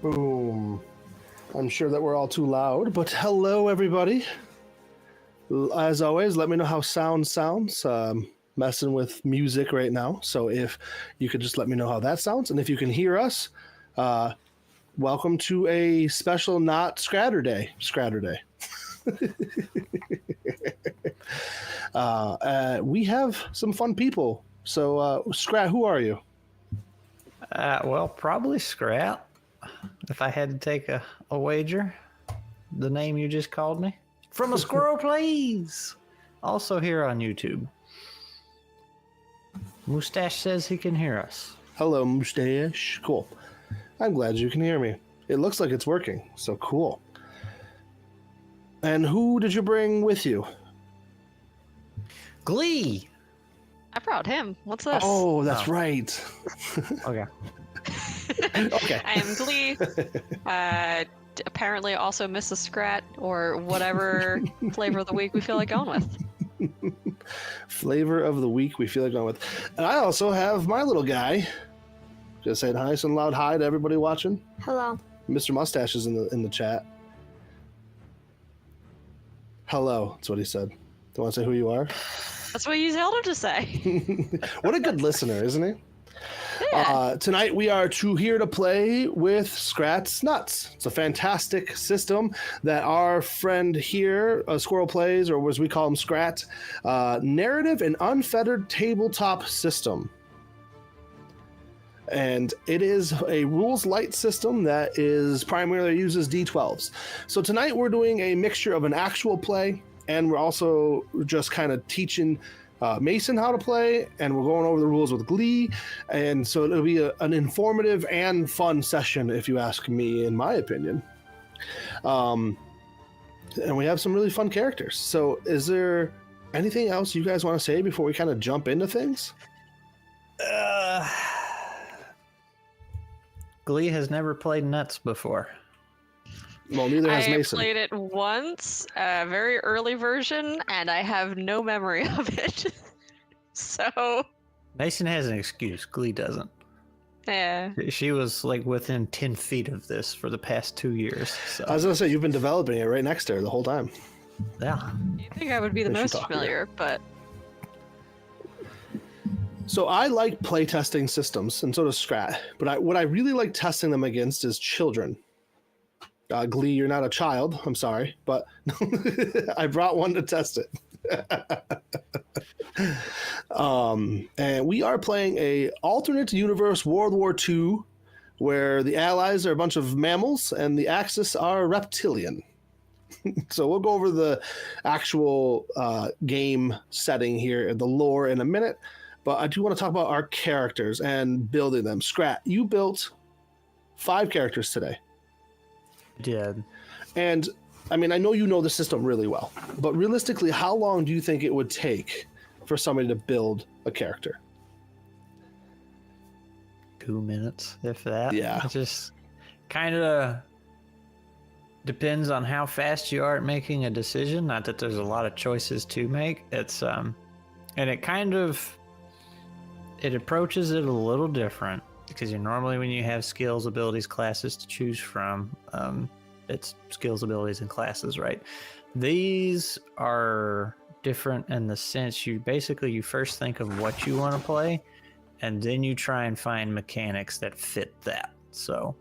Boom. I'm sure that we're all too loud, but hello, everybody. As always, let me know how sound sounds. Messing with music right now, so if you could just let me know how that sounds, and if you can hear us, welcome to a special not Skraturday. We have some fun people. So, Skrat, who are you? Well, probably Skrat. If I had to take a wager, the name you just called me. From a Squirrel Plays. Also here on YouTube. Mustache says he can hear us. Hello, Mustache. Cool. I'm glad you can hear me. It looks like it's working, so cool. And who did you bring with you? Glee. I brought him. What's this? Oh, that's right. Okay. Okay. I am Glee. Apparently also Mrs. Skrat, or whatever flavor of the week we feel like going with. Flavor of the week we feel like going with. And I also have my little guy. Just saying nice and loud hi to everybody watching. Hello. Mr. Mustache is in the chat. Hello, that's what he said. Do you want to say who you are? That's what you told him to say. What a good listener, isn't he? Yeah. Tonight we are here to play with Skrat's Nuts. It's a fantastic system that our friend here, Squirrel Plays, or as we call him, Skrat, narrative and unfettered tabletop system. And it is a rules light system that is primarily uses D12s. So tonight we're doing a mixture of an actual play, and we're also just kind of teaching Mason how to play, and we're going over the rules with Glee, and so it'll be an informative and fun session, if you ask me, in my opinion. And we have some really fun characters. So is there anything else you guys want to say before we kind of jump into things? Glee has never played Nuts before. Well, neither has I Mason. played it once, a very early version, and I have no memory of it. So, Mason has an excuse. Glee doesn't. yeah. She was like within 10 feet of this for the past 2 years. So. I was going to say, you've been developing it right next to her the whole time. Yeah. You'd think I would be the We should most talk familiar, but So I like playtesting systems, and so does Skrat. But what I really like testing them against is children. Glee, you're not a child. I'm sorry, but I brought one to test it. And we are playing a alternate universe World War II, where the Allies are a bunch of mammals and the Axis are reptilian. So we'll go over the actual game setting here, the lore, in a minute. But I do want to talk about our characters and building them. Skrat, you built 5 characters today. Did. And I mean, I know you know the system really well, but realistically, how long do you think it would take for somebody to build a character? 2 minutes, if that. Yeah. It just kind of depends on how fast you are at making a decision. Not that there's a lot of choices to make. It's and it kind of approaches it a little different, because normally when you have skills, abilities, classes to choose from, it's skills, abilities, and classes, right? These are different in the sense you first think of what you want to play, and then you try and find mechanics that fit that. So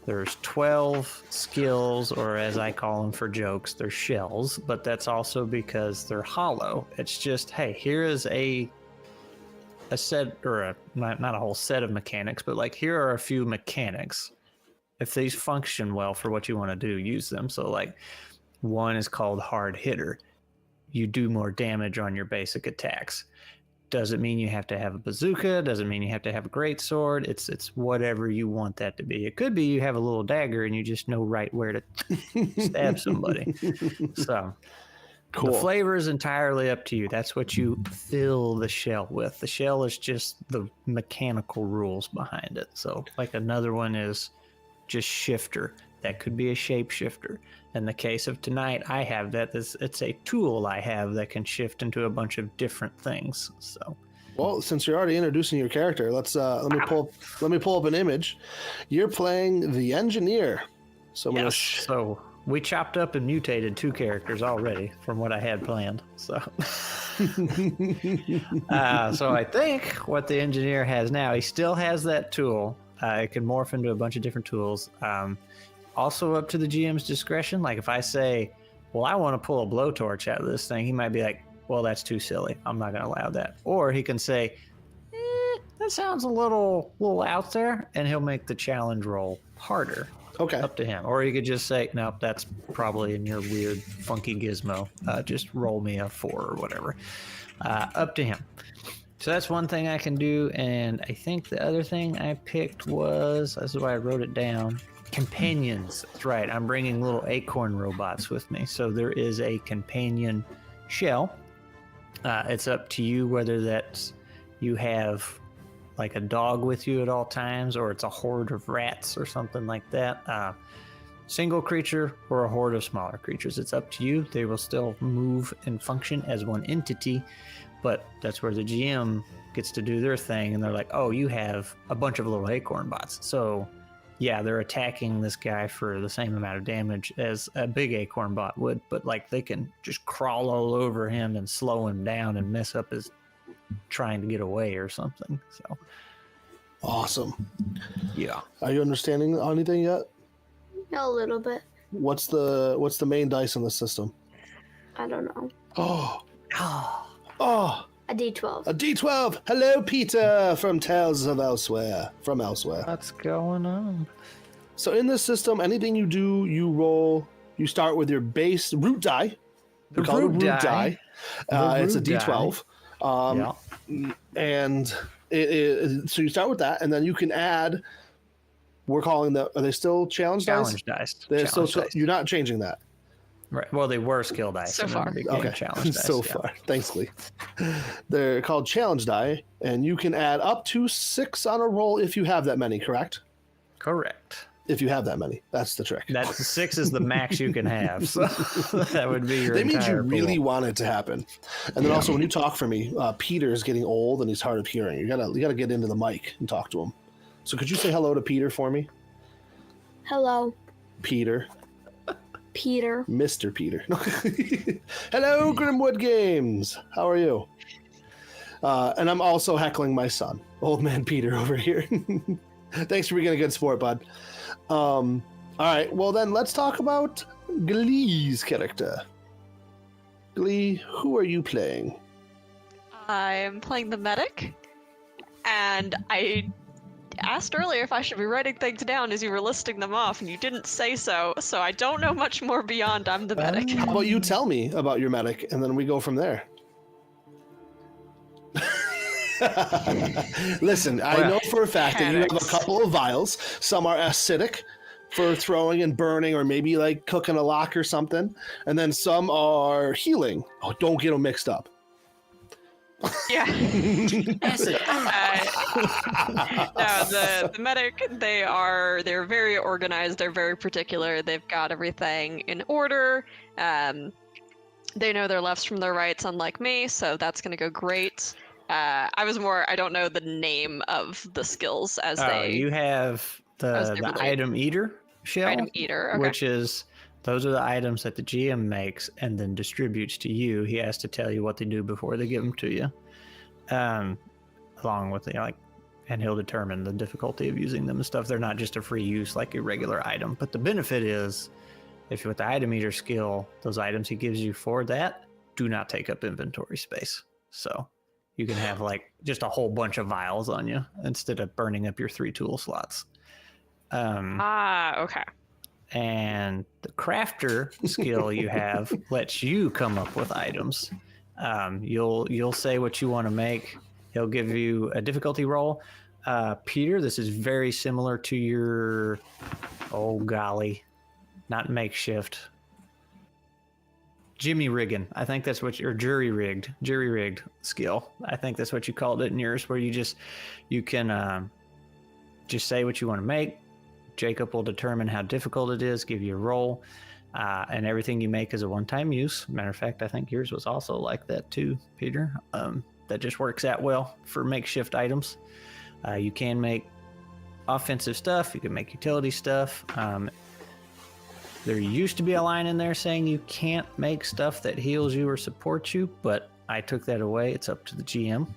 there's 12 skills, or as I call them for jokes, they're shells, but that's also because they're hollow. It's just, hey, here is a set, or not a whole set of mechanics, but like, here are a few mechanics. If these function well for what you want to do, use them. So like, one is called hard hitter. You do more damage on your basic attacks. Doesn't mean you have to have a bazooka. Doesn't mean you have to have a greatsword. It's whatever you want that to be. It could be you have a little dagger and you just know right where to stab somebody. So Cool. the flavor is entirely up to you. That's what you fill the shell with. The shell is just the mechanical rules behind it. So like, another one is just shifter. That could be a shapeshifter. In the case of tonight, I have that. It's a tool I have that can shift into a bunch of different things. So Well, since you're already introducing your character, let me pull up an image. You're playing the engineer. So I'm Yes. So we chopped up and mutated 2 characters already from what I had planned. So, so I think what the engineer has now, he still has that tool. It can morph into a bunch of different tools. Also up to the GM's discretion. Like if I say, well, I want to pull a blowtorch out of this thing, he might be like, well, that's too silly. I'm not going to allow that. Or he can say, that sounds a little out there, and he'll make the challenge roll harder. Okay. Up to him. Or he could just say, nope, that's probably in your weird, funky gizmo. Just roll me a 4 or whatever. Up to him. So that's one thing I can do. And I think the other thing I picked was, this is why I wrote it down, companions. That's right. I'm bringing little acorn robots with me. So there is a companion shell. It's up to you whether that's you have like a dog with you at all times, or it's a horde of rats or something like that. Single creature or a horde of smaller creatures. It's up to you. They will still move and function as one entity, but that's where the GM gets to do their thing. And they're like, oh, you have a bunch of little acorn bots. So yeah, they're attacking this guy for the same amount of damage as a big acorn bot would, but like they can just crawl all over him and slow him down and mess up his trying to get away or something. So awesome. Yeah. Are you understanding anything yet? A little bit. What's the main dice in the system? I don't know. Oh. Oh. A D12. A D12. Hello, Peter from Tales of Elsewhere. From Elsewhere. What's going on? So in this system, anything you do, you roll. You start with your base root die. We call it a root die. It's a D12. Yeah. And so you start with that, and then you can add. We're calling the. Are they still challenge dice? Challenge dice. They're Challenge still. dice. You're not changing that. Right. Well, they were skill dice. So and then far. they became Okay. Challenge dice. So yeah. far, thanks, Lee. They're called challenge die, and you can add up to 6 on a roll if you have that many. Correct? Correct. If you have that many, that's the trick. That 6 is the max you can have. So that would be your. That means you entire really pool. want it to happen. And then also, when you talk for me, Peter's getting old and he's hard of hearing. You gotta get into the mic and talk to him. So could you say hello to Peter for me? Hello, Peter. Peter. Mr. Peter. Hello, Grimwood Games. How are you? And I'm also heckling my son, old man Peter over here. Thanks for being a good sport, bud. All right, well then let's talk about Glee's character. Glee, who are you playing? I'm playing the medic, and I asked earlier if I should be writing things down as you were listing them off, and you didn't say so, so I don't know much more beyond I'm the medic. How about you tell me about your medic, and then we go from there. Listen, I know for a fact that you have a couple of vials. Some are acidic for throwing and burning, or maybe like cooking a lock or something. And then some are healing. Oh, don't get them mixed up. Yeah. No, the medic, they're very organized, they're very particular, they've got everything in order. They know their lefts from their rights, unlike me, so that's gonna go great. I don't know the name of the skills as You have the item eater shell. Item eater, okay. Which is, those are the items that the GM makes and then distributes to you. He has to tell you what they do before they give them to you. Along with and he'll determine the difficulty of using them and stuff. They're not just a free use like a regular item. But the benefit is, if you're with the item eater skill, those items he gives you for that do not take up inventory space. So you can have just a whole bunch of vials on you instead of burning up your 3 tool slots. Okay. And the crafter skill you have lets you come up with items. You'll say what you want to make. He'll give you a difficulty roll. Peter, this is very similar to your, oh golly, not makeshift, Jimmy rigging. I think that's what your jury rigged skill. I think that's what you called it in yours, where you can just say what you want to make. Jacob will determine how difficult it is, give you a roll, and everything you make is a one-time use. Matter of fact, I think yours was also like that too, Peter. that just works out well for makeshift items. You can make offensive stuff. You can make utility stuff. There used to be a line in there saying you can't make stuff that heals you or supports you, but I took that away. It's up to the GM.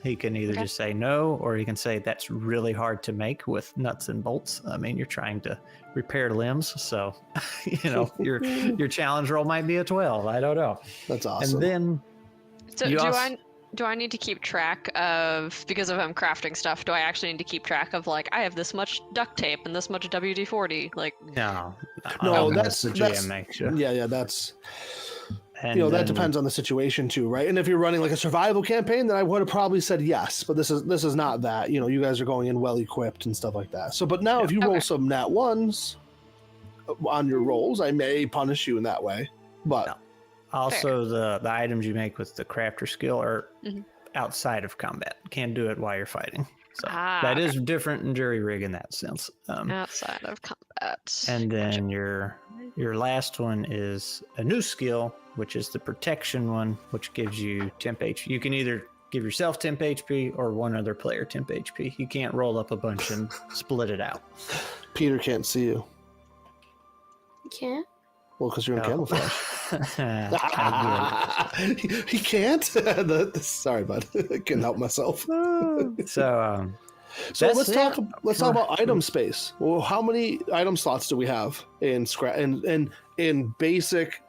He can either just say no, or he can say that's really hard to make with nuts and bolts. I mean, you're trying to repair limbs, so you know your challenge roll might be a 12. I don't know. That's awesome. And then, So do I need to keep track of, because if I'm crafting stuff, do I actually need to keep track of, like, I have this much duct tape and this much WD-40? Like, no, that's the GM makes you. Yeah, that's. And you know, that then- depends on the situation too, right? And if you're running like a survival campaign, then I would have probably said yes, but this is not that. You know, you guys are going in well equipped and stuff like that. So, but now if you roll some nat ones on your rolls, I may punish you in that way. But No. Also, the items you make with the crafter skill are outside of combat. Can't do it while you're fighting. So that is different in jury rig in that sense. outside of combat. And then your last one is a new skill, which is the protection one, which gives you temp HP. You can either give yourself temp HP or one other player temp HP. You can't roll up a bunch and split it out. Peter can't see you. You can't? Well, because you're in camouflage. I He can't. Sorry, bud. I couldn't help myself. get it. So let's talk about item space. Well, how many item slots do we have in Skrat in basic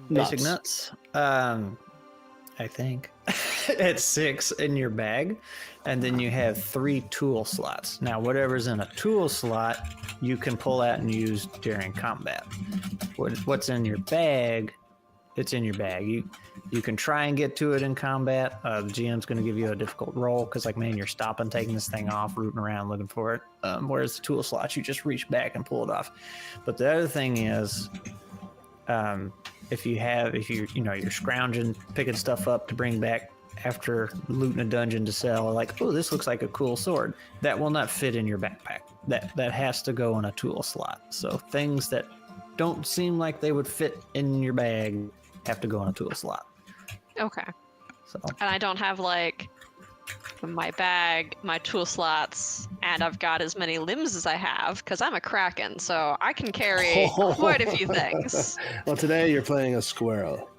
nuts? I think it's 6 in your bag, and then you have 3 tool slots. Now, whatever's in a tool slot, you can pull out and use during combat. What's in your bag? It's in your bag. You can try and get to it in combat. The GM's going to give you a difficult roll because, like, man, you're stopping, taking this thing off, rooting around, looking for it. Whereas the tool slots, you just reach back and pull it off. But the other thing is, if you're scrounging, picking stuff up to bring back after looting a dungeon to sell, like, oh, this looks like a cool sword, that will not fit in your backpack. That has to go in a tool slot. So things that don't seem like they would fit in your bag have to go in a tool slot. Okay. So And I don't have, like, my bag, my tool slots, and I've got as many limbs as I have, because I'm a Kraken, so I can carry quite a few things. Well, today you're playing a squirrel.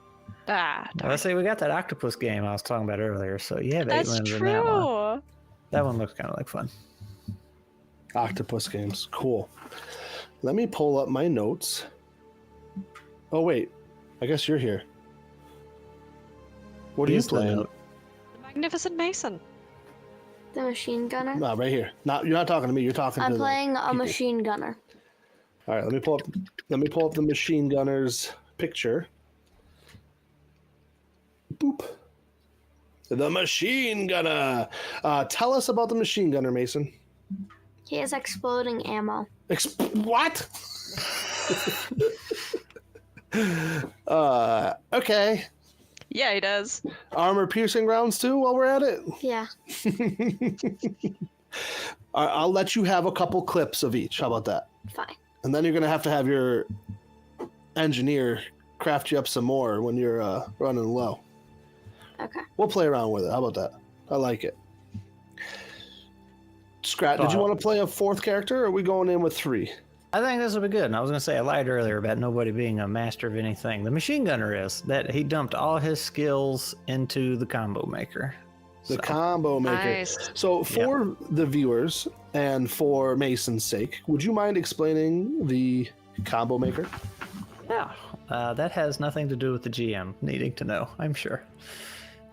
let's say we got that octopus game I was talking about earlier. So you have 8 That's limbs in that one. true. That one looks kind of like fun. Octopus games. Cool. Let me pull up my notes. Oh, wait. I guess you're here. What are you Here's the playing? note. The Magnificent Mason. The machine gunner? No, right here. You're not talking to me. You're talking to I'm the playing a people. machine gunner. All right, let me pull up the machine gunner's picture. Boop. The machine gunner. Tell us about the machine gunner, Mason. He has exploding ammo. What? Okay. Yeah, he does. Armor piercing rounds too while we're at it. Yeah. I'll let you have a couple clips of each. How about that? Fine. And then you're going to have your engineer craft you up some more when you're running low. Okay. We'll play around with it. How about that? I like it. Skrat, did you want to play a 4th character, or are we going in with 3? I think this will be good. And I was going to say, I lied earlier about nobody being a master of anything. The machine gunner is. That he dumped all his skills into the combo maker. The combo maker. Nice. So for the viewers and for Mason's sake, would you mind explaining the combo maker? Yeah. That has nothing to do with the GM needing to know, I'm sure.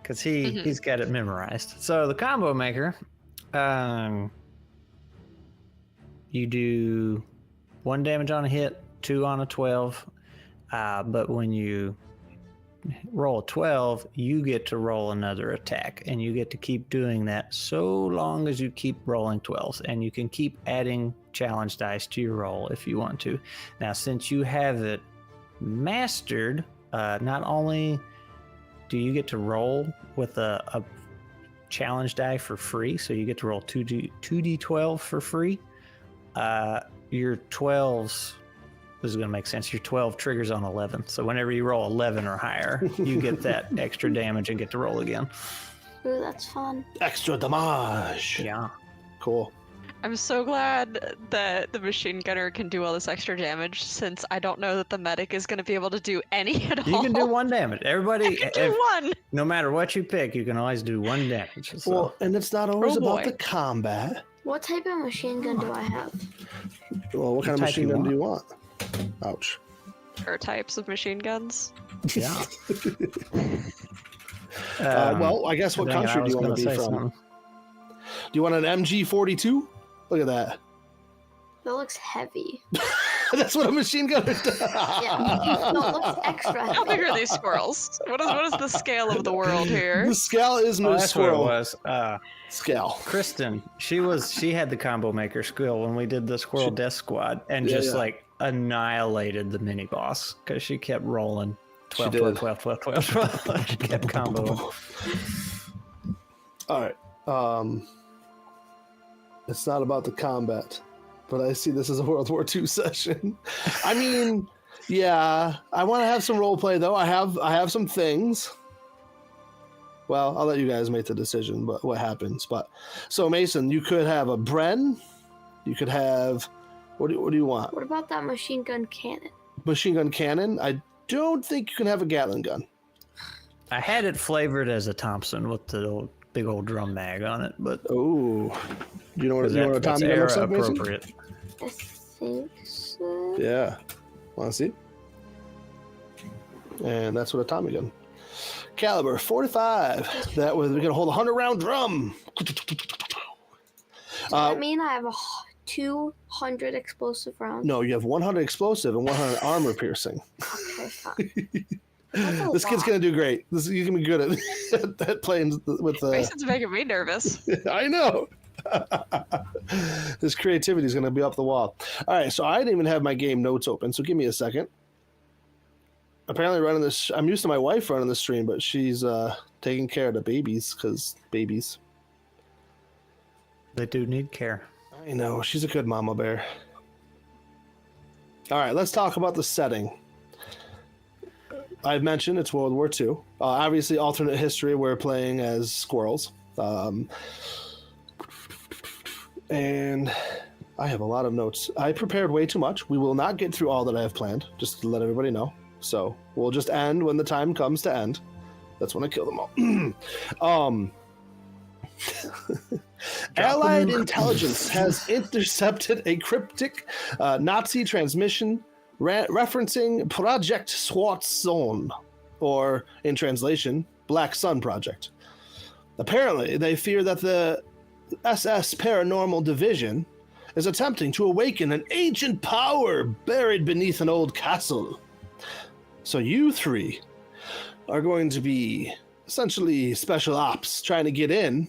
Because he's got it memorized. So the combo maker, you do 1 damage on a hit, 2 on a 12. But when you roll a 12, you get to roll another attack. And you get to keep doing that so long as you keep rolling 12s. And you can keep adding challenge dice to your roll if you want to. Now, since you have it mastered, not only do you get to roll with a challenge die for free, so you get to roll 2d12 for free. Your 12s, this is going to make sense, your 12 triggers on 11. So whenever you roll 11 or higher, you get that extra damage and get to roll again. Ooh, that's fun. Extra damage. Yeah. Cool. I'm so glad that the machine gunner can do all this extra damage, since I don't know that the medic is going to be able to do any at all. You can do 1 damage. Everybody, I can do one. no matter what you pick, you can always do 1 damage. So. Well, and it's not always Oh, about boy. the combat. What type of machine gun do I have? Well, what kind of type machine you gun do you want? Ouch. Or types of machine guns. yeah. Well, I guess what dang it, country I do you was want to be gonna from? say something. Do you want an MG42? Look at that. That looks heavy. That's what a machine gunner does. Yeah. No, it looks extra How heavy. big are these squirrels? What is the scale of the world here? The scale is Oh, my that's what it squirrel was. scale. Kristen, she had the combo maker skill when we did the squirrel death squad and Yeah, just yeah. like annihilated the mini boss because she kept rolling 12, She 12, did. 12, 12, 12, 12. She kept comboing. All right. It's not about the combat, but I see this as a World War II session. I mean, yeah, I want to have some role play though. I have some things. Well, I'll let you guys make the decision, but what happens? But so Mason, you could have a Bren. You could have what do you want? What about that machine gun cannon? Machine gun cannon. I don't think you can have a Gatling gun. I had it flavored as a Thompson with the big old drum mag on it, but Oh, do you know what a that's Tommy gun looks era like, Mason? appropriate. I think so. Yeah. Want to see? And that's what a Tommy gun. Caliber 45. That was, we're going to hold a 100-round drum. Does that mean I have 200 explosive rounds? No, you have 100 explosive and 100 armor piercing. Okay, fine. That's a This kid's lot. going to do great. You can be good at playing with Mason's making me nervous. I know. His creativity is going to be up the wall. All right, so I didn't even have my game notes open, so give me a second. Apparently running this, I'm used to my wife running the stream, but she's taking care of the babies, because babies. They do need care. I know, she's a good mama bear. All right, let's talk about the setting. I've mentioned it's World War II. Obviously, alternate history, we're playing as squirrels. And I have a lot of notes. I prepared way too much. We will not get through all that I have planned, just to let everybody know. So we'll just end when the time comes to end. That's when I kill them all. Allied intelligence has intercepted a cryptic Nazi transmission referencing Project Schwarze Zone, or in translation, Black Sun Project. Apparently, they fear that the SS Paranormal Division is attempting to awaken an ancient power buried beneath an old castle. So you three are going to be essentially special ops trying to get in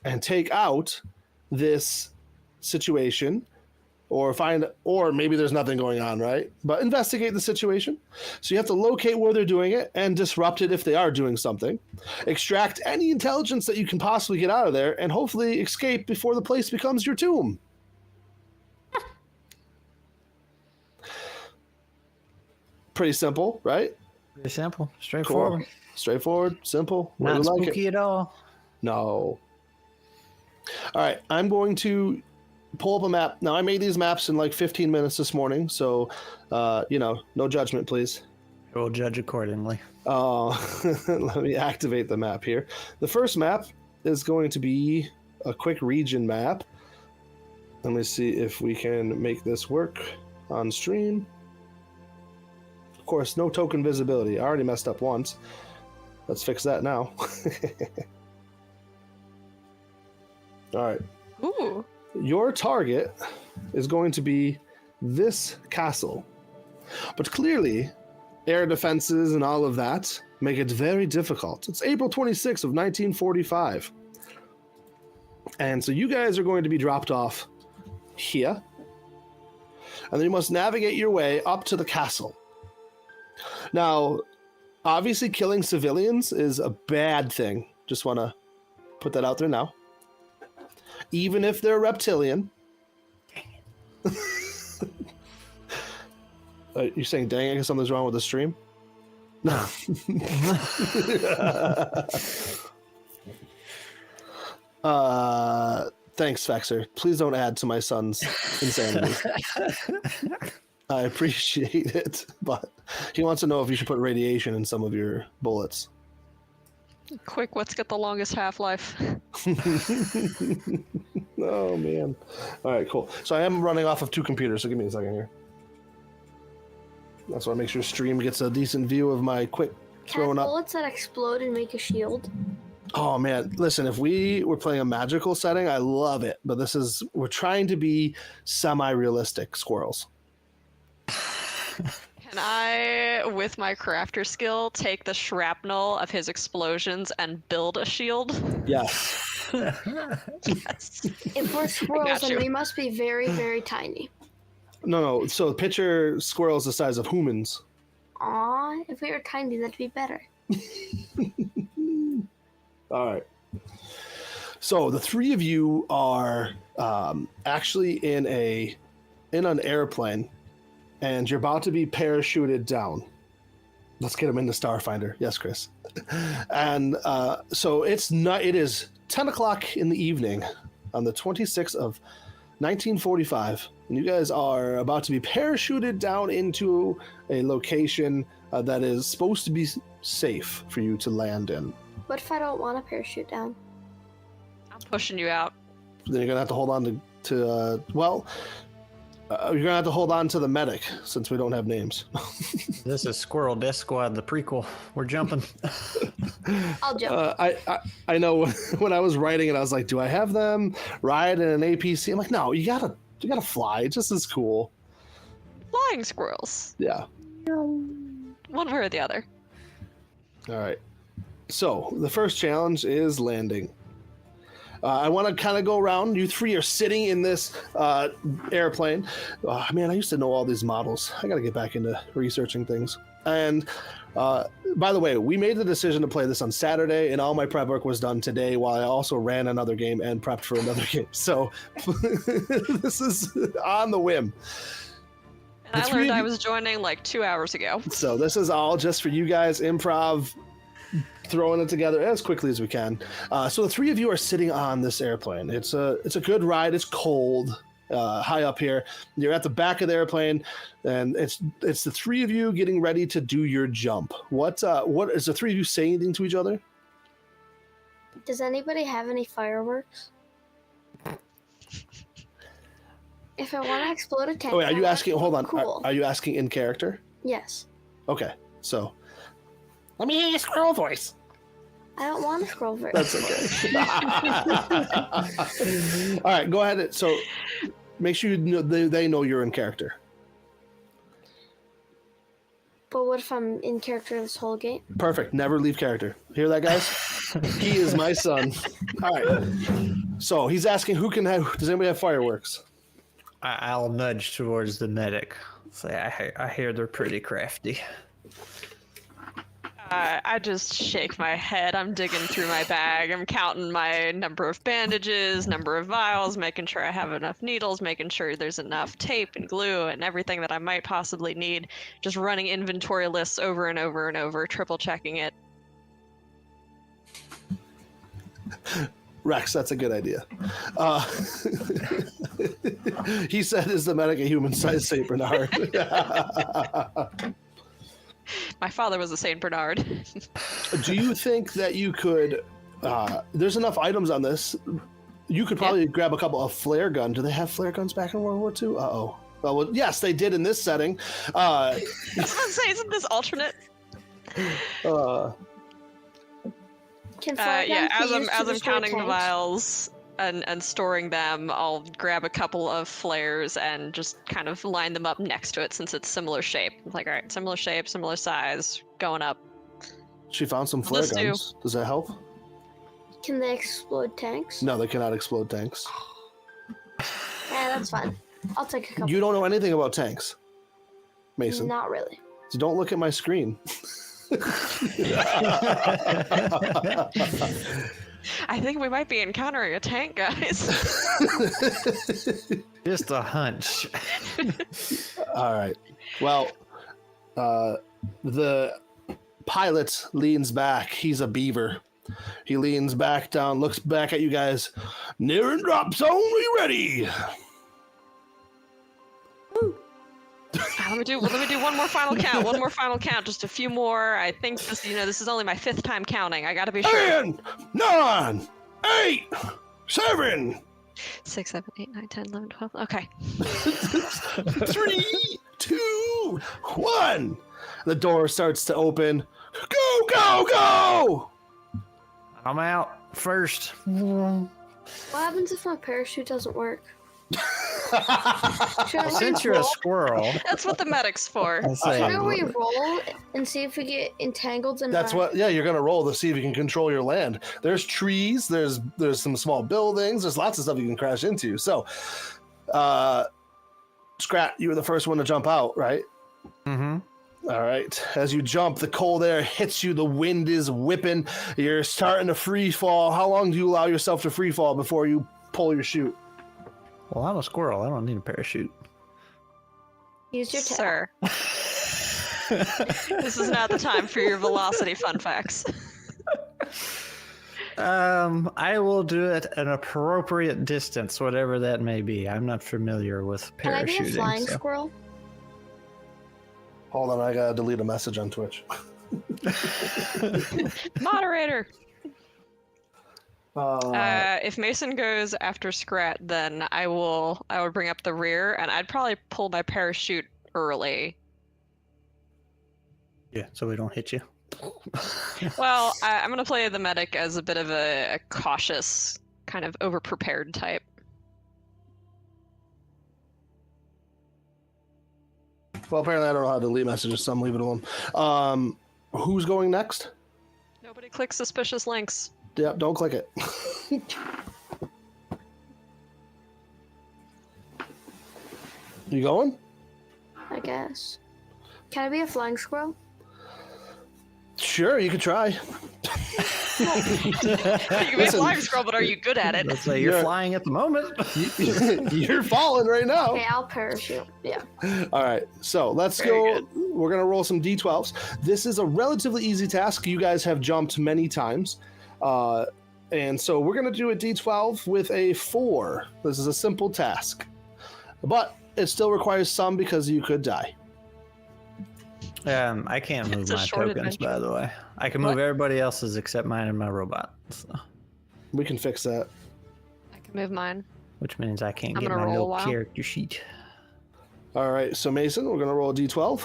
and take out this situation, or maybe there's nothing going on, right? But investigate the situation. So you have to locate where they're doing it and disrupt it if they are doing something. Extract any intelligence that you can possibly get out of there and hopefully escape before the place becomes your tomb. Pretty simple, right? Pretty simple, straightforward. Cool. Straightforward, simple. Way Not we like spooky it. at all. No. All right, I'm going to pull up a map. Now, I made these maps in like 15 minutes this morning, so, no judgment, please. We'll judge accordingly. Let me activate the map here. The first map is going to be a quick region map. Let me see if we can make this work on stream. Of course, no token visibility. I already messed up once. Let's fix that now. All right. Ooh. Your target is going to be this castle. But clearly, air defenses and all of that make it very difficult. It's April 26th of 1945. And so you guys are going to be dropped off here. And then you must navigate your way up to the castle. Now, obviously killing civilians is a bad thing. Just want to put that out there now. Even if they're reptilian. You're saying, dang it, because something's wrong with the stream? No. Thanks, Vexer. Please don't add to my son's insanity. I appreciate it, but he wants to know if you should put radiation in some of your bullets. Quick, let's get the longest half-life. Oh, man. All right, cool. So I am running off of 2 computers, so give me a second here. That's why I make sure stream gets a decent view of my quick throwing up. Bullets that explode and make a shield. Oh, man. Listen, if we were playing a magical setting, I love it. But we're trying to be semi-realistic squirrels. Can I, with my crafter skill, take the shrapnel of his explosions and build a shield? Yes. Yes. If we're squirrels, then you. we must be very, very tiny. No. So picture squirrels the size of humans. Aw, if we were tiny, that'd be better. All right. So the 3 of you are actually in an airplane, and you're about to be parachuted down. Let's get them into Starfinder. Yes, Chris. And so it is 10 o'clock in the evening on the 26th of 1945. And you guys are about to be parachuted down into a location that is supposed to be safe for you to land in. What if I don't want to parachute down? I'm pushing you out. Then you're going to have to hold on to you're going to have to hold on to the medic since we don't have names. This is Squirrel Death Squad, the prequel. We're jumping. I'll jump. I know when I was writing it, I was like, do I have them ride in an APC? I'm like, no, you gotta fly. It's just as cool. Flying squirrels. Yeah. One way or the other. All right. So the first challenge is landing. I want to kind of go around. You 3 are sitting in this airplane. Man, I used to know all these models. I got to get back into researching things. And by the way, we made the decision to play this on Saturday, and all my prep work was done today while I also ran another game and prepped for another game. So this is on the whim. And I learned I was joining like 2 hours ago. So this is all just for you guys, improv, throwing it together as quickly as we can. So the 3 of you are sitting on this airplane. It's a good ride. It's cold, high up here. You're at the back of the airplane, and it's the 3 of you getting ready to do your jump. What is the 3 of you saying anything to each other? Does anybody have any fireworks? If I want to explode a tank. Oh, wait, are you asking? Hold on. Cool. Are you asking in character? Yes. Okay. So let me hear your squirrel voice. I don't want to scroll very. That's okay. All right, go ahead. So make sure they know you're in character. But what if I'm in character this whole game? Perfect. Never leave character. Hear that, guys? He is my son. All right. So he's asking does anybody have fireworks? I'll nudge towards the medic. Say, I hear they're pretty crafty. I just shake my head. I'm digging through my bag. I'm counting my number of bandages, number of vials, making sure I have enough needles, making sure there's enough tape and glue and everything that I might possibly need. Just running inventory lists over and over and over, triple checking it. Rex, that's a good idea. He said, is the medic a human-sized St. Bernard? My father was a St. Bernard. Do you think that you could, there's enough items on this, you could probably grab a couple of flare guns. Do they have flare guns back in World War II? Uh-oh. Well, yes, they did in this setting. I was going to say, isn't this alternate? Can flare Yeah, guns be as used to I'm destroy counting the tanks? vials and storing them, I'll grab a couple of flares and just kind of line them up next to it since it's similar shape. Like, all right, similar shape, similar size, going up. She found some flare Let's do. guns. Does that help? Can they explode tanks? No, they cannot explode tanks. Yeah, that's fine. I'll take a couple. You don't know anything about tanks, Mason. Not really. So don't look at my screen. I think we might be encountering a tank, guys. Just a hunch. All right. Well, the pilot leans back. He's a beaver. He leans back down, looks back at you guys. Near and drop zone, we ready. Let me do one more final count. One more final count. Just a few more. I think this is only my 5th time counting. I gotta be sure. 10, 9, 8, 7, 6, 7, 8, 9, 10, 11, 12. Okay. 3, 2, 1. The door starts to open. Go, go, go! I'm out first. What happens if my parachute doesn't work? Since you're a squirrel, That's what the medic's for. Shouldn't we roll and see if we get entangled in That's what, yeah, you're going to roll to see if you can control your land. There's trees, there's some small buildings, there's lots of stuff you can crash into. So, Skrat, you were the first one to jump out, right? Mm-hmm. All right. As you jump, the cold air hits you, the wind is whipping, you're starting to free fall. How long do you allow yourself to free fall before you pull your chute? Well, I'm a squirrel. I don't need a parachute. Use your tail. Sir. This is not the time for your velocity fun facts. I will do it at an appropriate distance, whatever that may be. I'm not familiar with parachuting. Can I be a flying so- squirrel? Hold on, I got to delete a message on Twitch. Moderator. Uh, If Mason goes after Skrat, then I would bring up the rear, and I'd probably pull my parachute early. Yeah, so we don't hit you. Well, I'm gonna play the medic as a bit of a cautious, kind of over-prepared type. well, apparently I don't know how to delete messages, so I'm leaving it alone. Who's going next? Nobody clicks suspicious links. Yep, don't click it. You going? I guess. Can I be a flying squirrel? Sure, you could try. You can be a flying squirrel, but are you good at it? Let's say you're Yeah. flying at the moment. You're falling right now. Okay, I'll parachute. Yeah. All right, so let's Very go. We're going to roll some D12s. This is a relatively easy task. You guys have jumped many times. And so we're going to do a D12 with a 4. This is a simple task. But it still requires some because you could die. I can't move It's a my short tokens, adventure. by the way. I can move What? everybody else's except mine and my robot. So, We can fix that. I can move mine. which means I can't I'm get gonna my roll a little while. character sheet. All right, so Mason, we're going to roll a D12.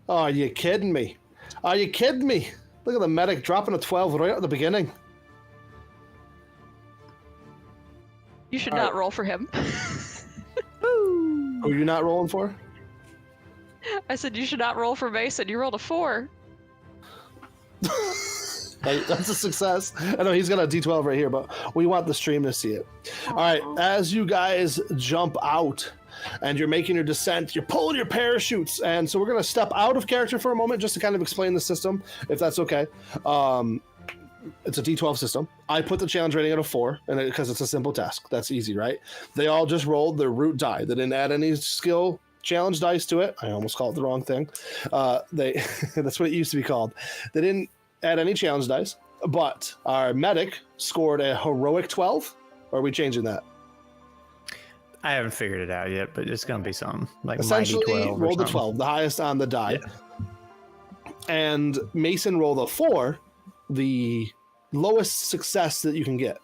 Oh, are you kidding me? Are you kidding me? Look at the medic dropping a 12 right at the beginning. You should All not right. roll for him. Who are you not rolling for? I said you should not roll for Mason. You rolled a 4. That's a success. I know he's got a D12 right here, but we want the stream to see it. All right, as you guys jump out and you're making your descent, you're pulling your parachutes. And so we're going to step out of character for a moment just to kind of explain the system, if that's okay. It's a D12 system. I put the challenge rating at a 4 because it's a simple task. That's easy, right? They all just rolled their root die. They didn't add any skill challenge dice to it. I almost called it the wrong thing. That's what it used to be called. They didn't add any challenge dice, but our medic scored a heroic 12. Or are we changing that? I haven't figured it out yet, but it's going to be something like Essentially, Mighty 12 or roll the something. 12, the highest on the die. And Mason rolled a 4, the lowest success that you can get.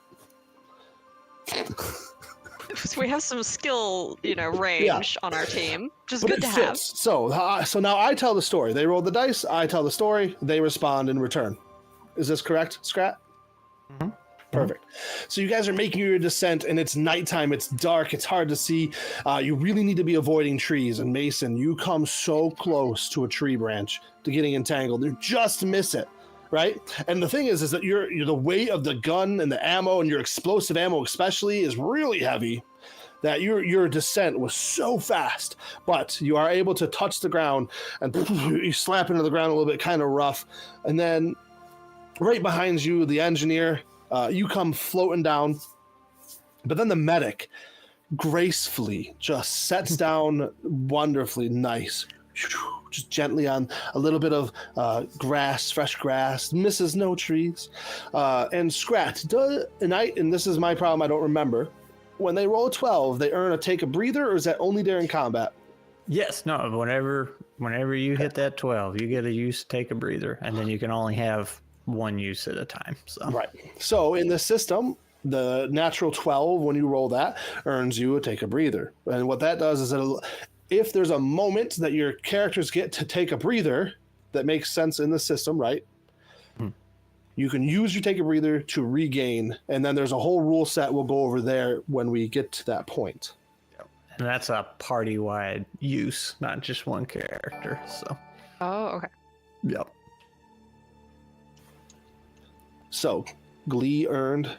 So we have some skill, range on our team, which is But good it to have. fits. So now I tell the story. They roll the dice, I tell the story, they respond in return. Is this correct, Skrat? Mhm. Perfect. So you guys are making your descent, and it's nighttime, it's dark, it's hard to see. You really need to be avoiding trees. And Mason, you come so close to a tree branch to getting entangled. You just miss it, right? And the thing is that you're the weight of the gun and the ammo, and your explosive ammo especially, is really heavy. That your descent was so fast, but you are able to touch the ground and you slap into the ground a little bit, kind of rough. And then right behind you, the engineer, you come floating down. But then the medic gracefully just sets down wonderfully nice. just gently on a little bit of grass, fresh grass, misses no trees. And Skrat, and this is my problem, I don't remember. When they roll a 12, they earn a take a breather, or is that only during combat? Yes, no, whenever you hit that 12, you get a use, take a breather, and then you can only have one use at a time. So Right. So in the system, the natural 12, when you roll that, earns you a take a breather. And what that does is if there's a moment that your characters get to take a breather that makes sense in the system, right? You can use your take a breather to regain, and then there's a whole rule set we'll go over there when we get to that point. and that's a party-wide use, not just one character. So Oh, okay. yep. So, Glee earned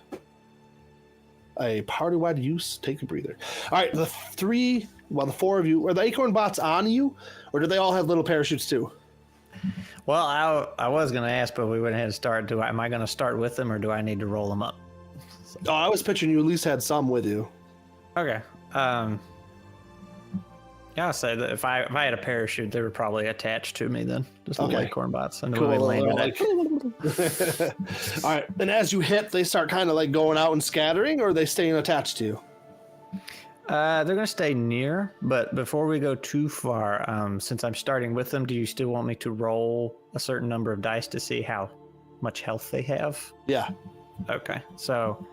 a party-wide use. Take a breather. All right, the four of you, are the acorn bots on you, or do they all have little parachutes too? Well, I was going to ask, but we went ahead and start. Am I going to start with them, or do I need to roll them up? Oh, I was picturing you at least had some with you. Okay. Yeah, I'll say that if I had a parachute, they were probably attached to me then. Just little acorn bots. And Cool. we landed All right, and as you hit, they start kind of like going out and scattering, or are they staying attached to you? They're going to stay near, but before we go too far, since I'm starting with them, do you still want me to roll a certain number of dice to see how much health they have? Yeah. Okay, so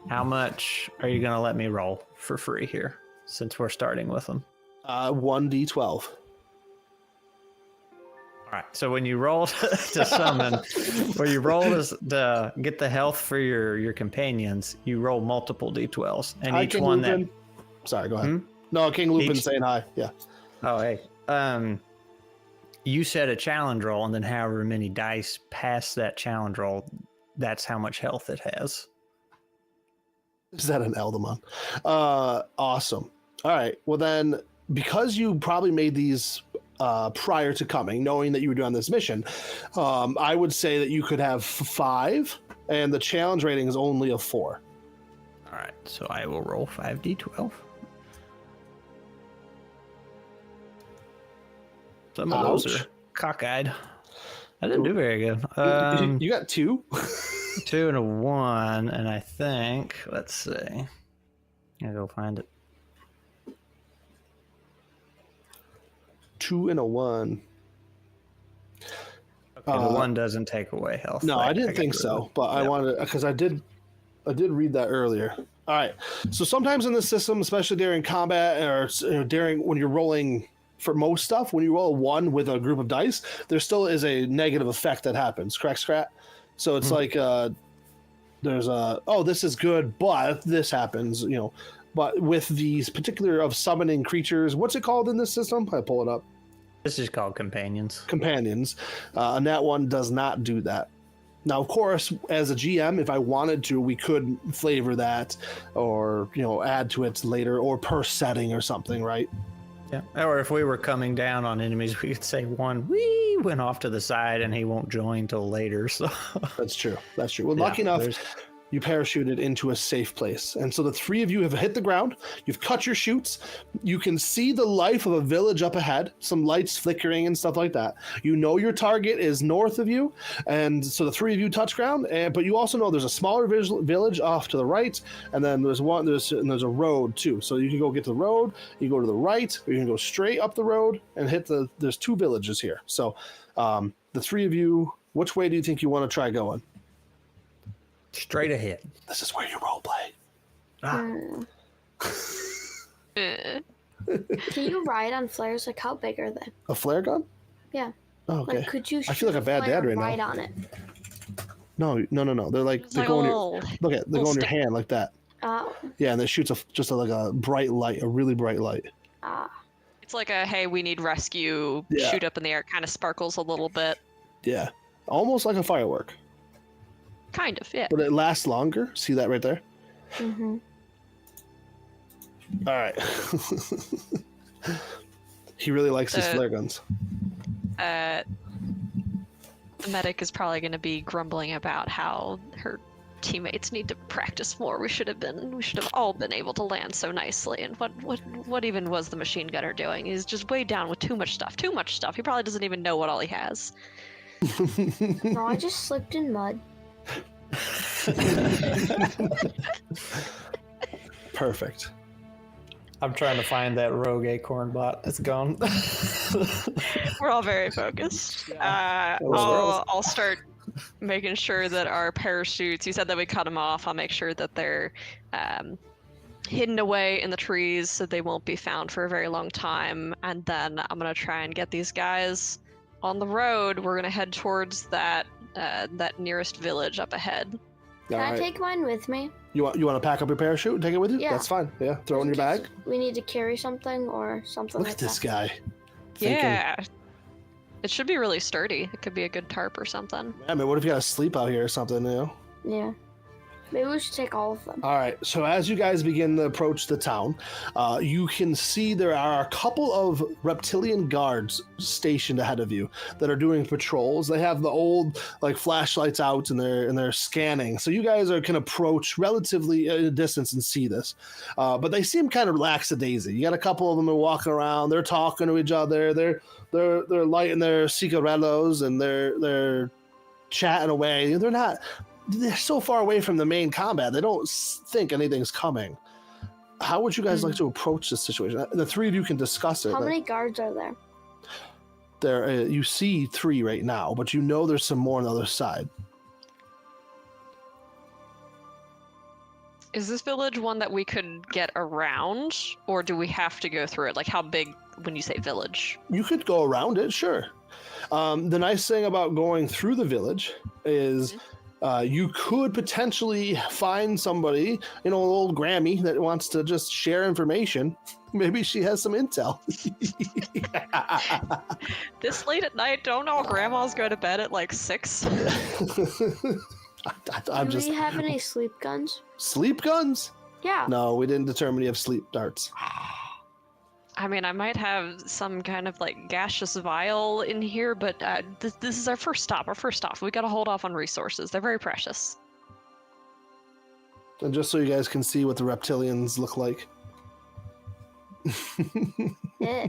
how much are you going to let me roll for free here, since we're starting with them? 1d12. All right, so when you roll to summon, or you roll to get the health for your companions, you roll multiple d12s, and Hi, each King one Lupin. Sorry, go ahead. No, King Lupin saying hi. Yeah. Oh, hey. You set a challenge roll, and then however many dice pass that challenge roll, that's how much health it has. Is that an Eldamon? Awesome. All right. Well, then, because you probably made these prior to coming, knowing that you were doing this mission, I would say that you could have 5, and the challenge rating is only a 4. All right, so I will roll 5d12. Some of those are cockeyed. I didn't do very good. You got 2? 2 and a 1, and I think, let's see. I'll go find it. 2 and a 1. Okay, the 1 doesn't take away health. No, I didn't think so, but I wanted, because I did read that earlier. All right. So sometimes in the system, especially during combat or during when you're rolling for most stuff, when you roll a 1 with a group of dice, there still is a negative effect that happens. Correct, Skrat? So it's like there's this is good, but this happens, But with these particular of summoning creatures, what's it called in this system? I pull it up. This is called companions. Companions. And that one does not do that. Now, of course, as a GM, if I wanted to, we could flavor that or, add to it later or per setting or something, right? Yeah. Or if we were coming down on enemies, we could say one went off to the side and he won't join till later. So That's true. Well, lucky enough, you parachuted into a safe place. And so the 3 of you have hit the ground. You've cut your chutes. You can see the life of a village up ahead, some lights flickering and stuff like that. You know your target is north of you. And so the 3 of you touch ground, but you also know there's a smaller village off to the right. And then there's a road too. So you can go get to the road, you go to the right, or you can go straight up the road and there's 2 villages here. So the 3 of you, which way do you think you want to try going? straight ahead. This is where you role play. Can you ride on flares? Like, how big are they? A flare gun? Yeah. Oh, okay. Like, could you? I feel like a bad dad right now. Ride on it. No. They're like they go in your they go in your hand like that. Oh. Yeah, and it shoots like a bright light, a really bright light. It's like a hey, we need rescue. Yeah. Shoot up in the air. It kind of sparkles a little bit. Yeah, almost like a firework. Kind of, yeah. But it lasts longer. See that right there? Mm-hmm. All right. He really likes these flare guns. The medic is probably going to be grumbling about how her teammates need to practice more. We should have all been able to land so nicely. And what even was the machine gunner doing? He's just weighed down with too much stuff. He probably doesn't even know what all he has. No, I just slipped in mud. Perfect. I'm trying to find that rogue acorn bot. It's gone. We're all very focused. I'll start making sure that our parachutes, you said that we cut them off. I'll make sure that they're hidden away in the trees so they won't be found for a very long time. And then I'm going to try and get these guys on the road. We're going to head towards that nearest village up ahead. Can I take mine with me? You want to pack up your parachute and take it with you? Yeah. That's fine. Yeah, throw it in your bag. We need to carry something or something Look like at this that. guy. Yeah. It should be really sturdy. It could be a good tarp or something. I mean, what if you got to sleep out here or something, you know? Yeah. Maybe we should take all of them. All right, so as you guys begin to approach the town, you can see there are a couple of reptilian guards stationed ahead of you that are doing patrols. They have the old flashlights out and they're scanning. So you guys can approach relatively at a distance and see this. But they seem kind of lackadaisy. You got a couple of them are walking around. They're talking to each other. They're lighting their cigarillos and they're chatting away. They're so far away from the main combat, they don't think anything's coming. How would you guys like to approach this situation? The three of you can discuss it. How many guards are there? You see 3 right now, but you know there's some more on the other side. Is this village one that we could get around, or do we have to go through it? Like, how big when you say village? You could go around it, sure. The nice thing about going through the village is you could potentially find somebody, an old Grammy that wants to just share information. Maybe she has some intel. This late at night, don't all grandmas go to bed at 6? Do we have any sleep guns? Sleep guns? Yeah. No, we didn't determine you have sleep darts. I mean, I might have some kind of gaseous vial in here, but this is our first stop. We gotta hold off on resources. They're very precious. And just so you guys can see what the reptilians look like. Eh.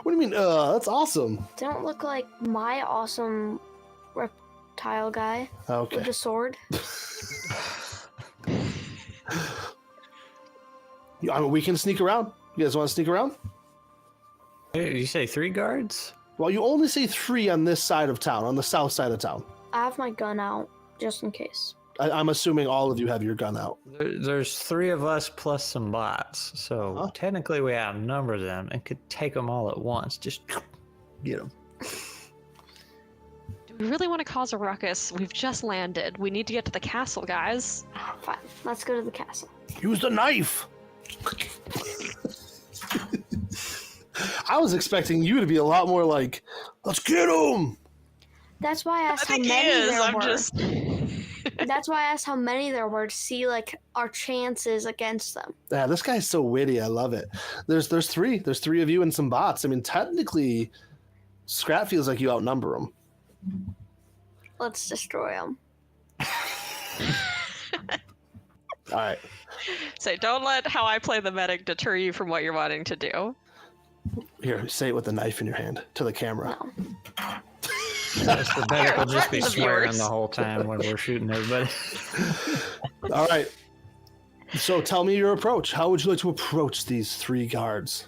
What do you mean? That's awesome. They don't look like my awesome reptile guy Okay. with the sword. I mean, we can sneak around. You guys want to sneak around? Hey, did you say 3 guards? Well, you only see 3 on this side of town, on the south side of town. I have my gun out just in case. I'm assuming all of you have your gun out. There's 3 of us plus some bots, so technically we outnumber them and could take them all at once. Just get them. Do we really want to cause a ruckus? We've just landed. We need to get to the castle, guys. Fine, let's go to the castle. Use the knife! I was expecting you to be a lot more like, let's get him! That's why I asked how many there were. That's why I asked how many there were to see our chances against them. Yeah, this guy's so witty. I love it. There's 3. There's 3 of you and some bots. I mean, technically, Skrat feels like you outnumber them. Let's destroy them. All right. So don't let how I play the medic deter you from what you're wanting to do. Here, say it with the knife in your hand to the camera. No. Yes, the medic will just be The swearing viewers. the whole time when we're shooting everybody. All right. So tell me your approach. How would you like to approach these 3 guards?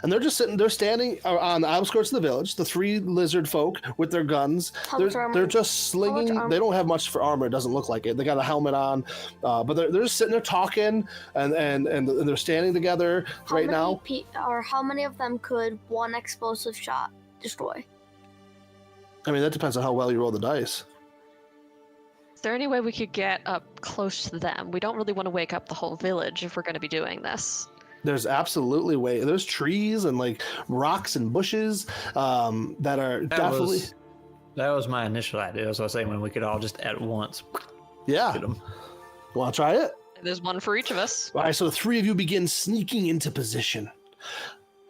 And they're standing on the outskirts of the village, the 3 lizard folk with their guns. How much armor? They're just slinging. armor? They don't have much for armor. It doesn't look like it. They got a helmet on, but they're just sitting there talking, and they're standing together right now. How many of them could one explosive shot destroy? I mean, that depends on how well you roll the dice. Is there any way we could get up close to them? We don't really want to wake up the whole village if we're going to be doing this. There's absolutely way. There's trees and rocks and bushes that are definitely. That was my initial idea. As I was saying, when we could all just at once Yeah. get them. Want to try it? There's one for each of us. All right. So the 3 of you begin sneaking into position,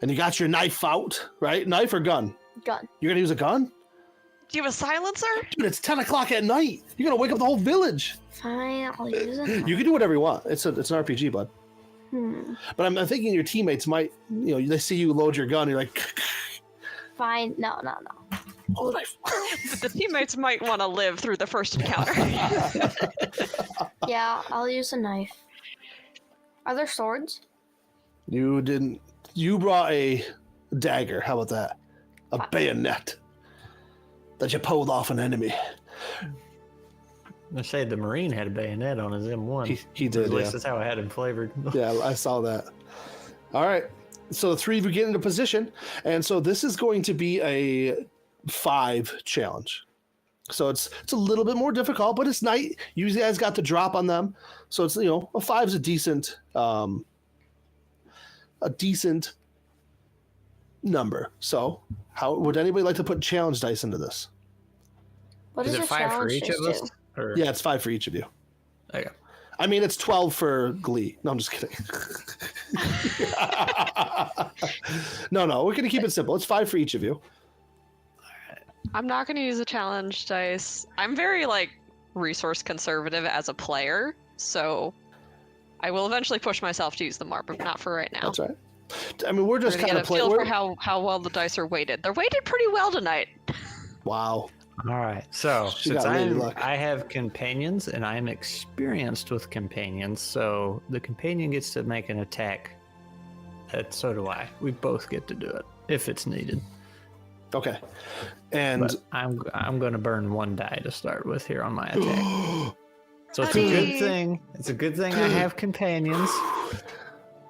and you got your knife out, right? Knife or gun? Gun. You're gonna use a gun? Do you have a silencer? Dude, it's 10 o'clock at night. You're gonna wake up the whole village. Fine, I'll use it. You can do whatever you want. It's an RPG, bud. But I'm thinking your teammates might, they see you load your gun. You're like, Fine, no. oh, knife. The teammates might want to live through the first encounter. Yeah, I'll use a knife. Are there swords? You didn't. You brought a dagger. How about that? A bayonet that you pulled off an enemy. I say the Marine had a bayonet on his M1. He did. At least that's how I had him flavored. Yeah, I saw that. All right. So the three of you get into position, and so this is going to be a 5 challenge. So it's a little bit more difficult, but it's night. You guys got the drop on them, so it's a 5 is a decent number. So how would anybody like to put challenge dice into this? What Is does it a 5 for challenge each just of us? do? Or... Yeah, it's 5 for each of you. Okay. I mean, it's 12 for Glee. No, I'm just kidding. No, we're going to keep it simple. It's 5 for each of you. I'm not going to use a challenge dice. I'm very, resource conservative as a player, so I will eventually push myself to use them more, but not for right now. That's right. I mean, we're just We're kind gonna of get a feel playing. for how well the dice are weighted. They're weighted pretty well tonight. Wow. All right. So She since got lady luck. I have companions and I'm experienced with companions, so the companion gets to make an attack. So do I. We both get to do it if it's needed. Okay. And But I'm going to burn 1 die to start with here on my attack. So it's a good thing. It's a good thing I have companions.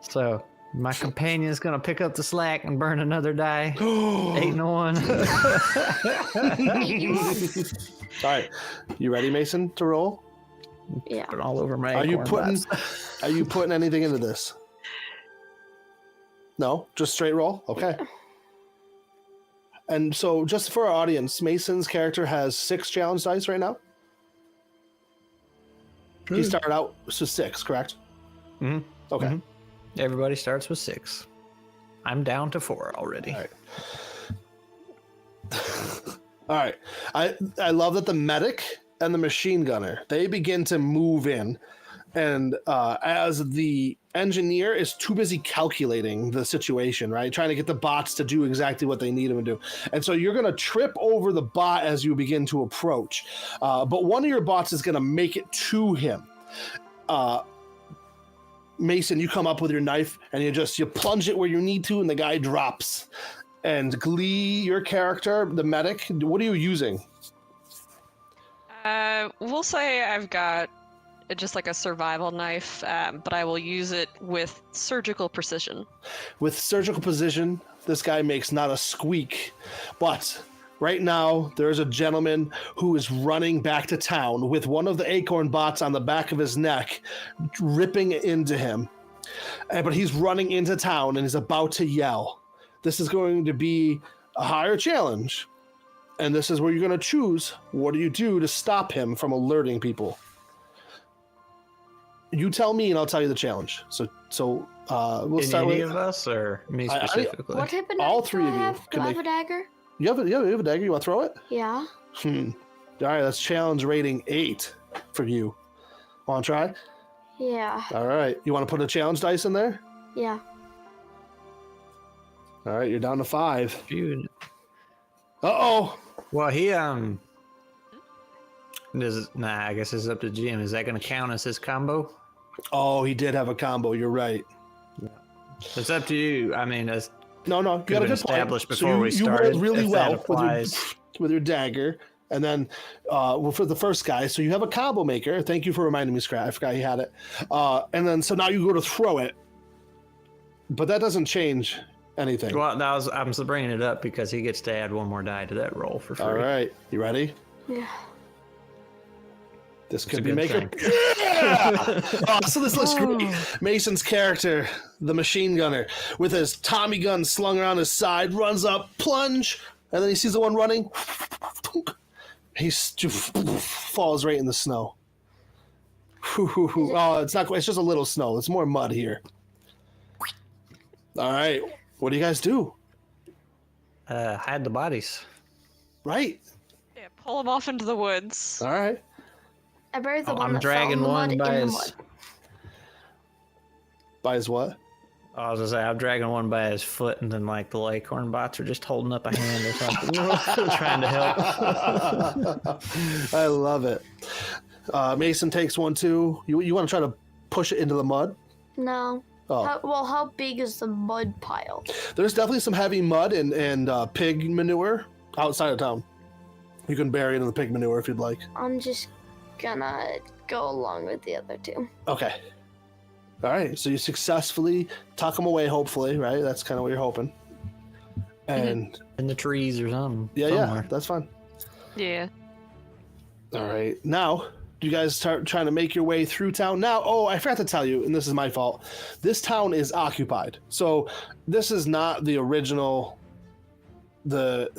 So my companion's gonna pick up the slack and burn another die. 8 and 1. all right, you ready, Mason, to roll? Yeah. Put all over my. Are you acorn putting? dots. Are you putting anything into this? No, just straight roll. Okay. And so, just for our audience, Mason's character has 6 challenge dice right now. He started out with 6, correct? Mhm. Okay. Mhm. Everybody starts with 6. I'm down to 4 already. All right. All right. I love that the medic and the machine gunner, they begin to move in. And as the engineer is too busy calculating the situation, right? Trying to get the bots to do exactly what they need them to do. And so you're going to trip over the bot as you begin to approach. But one of your bots is going to make it to him. Mason, you come up with your knife and you plunge it where you need to, and the guy drops. And Glee, your character, the medic, what are you using? We'll say I've got just like a survival knife, but I will use it with surgical precision. With surgical precision, this guy makes not a squeak. But right now, there is a gentleman who is running back to town with one of the acorn bots on the back of his neck, ripping into him. But he's running into town and is about to yell. This is going to be a higher challenge. And this is where you're going to choose what do you do to stop him from alerting people. You tell me and I'll tell you the challenge. So we'll start with... any of us or me specifically? What type of knife All 3 do of I you have? Do can I have make... a dagger? You have a dagger? You want to throw it? Yeah. All right, that's challenge rating 8 for you. Want to try? Yeah. All right. You want to put a challenge dice in there? Yeah. All right, you're down to 5. Dude. Uh-oh. Well, he I guess it's up to Jim. Is that going to count as his combo? Oh, he did have a combo. You're right. It's up to you. I mean, that's No, you got a good established point. before we started. You rolled really if that well applies. with your dagger. And then for the first guy, so you have a combo maker. Thank you for reminding me, Skrat. I forgot he had it. And then so now you go to throw it. But that doesn't change anything. Well, I'm bringing it up because he gets to add 1 more die to that roll for free. All right. You ready? Yeah. This It's a could be good maker. thing. Yeah! So this looks great. Mason's character, the machine gunner, with his Tommy gun slung around his side, runs up, plunge, and then he sees the one running. He falls right in the snow. Oh, it's not. It's just a little snow. It's more mud here. All right. What do you guys do? Hide the bodies. Right. Yeah, pull him off into the woods. All right. I buried the one I'm that dragging fell in the one mud by in the his. mud. By his what? I was gonna say I'm dragging one by his foot, and then like the acorn bots are just holding up a hand or something, trying to help. I love it. Mason takes one too. You want to try to push it into the mud? No. Oh. How big is the mud pile? There's definitely some heavy mud and pig manure outside of town. You can bury it in the pig manure if you'd like. I'm just gonna go along with the other two. Okay. All right. So you successfully tuck them away, hopefully, right? That's kind of what you're hoping. And In the trees or something. yeah, somewhere. that's fine. Yeah. All right. Now, do you guys start trying to make your way through town? Now, oh, I forgot to tell you, and this is my fault. This town is occupied. So this is not the original. The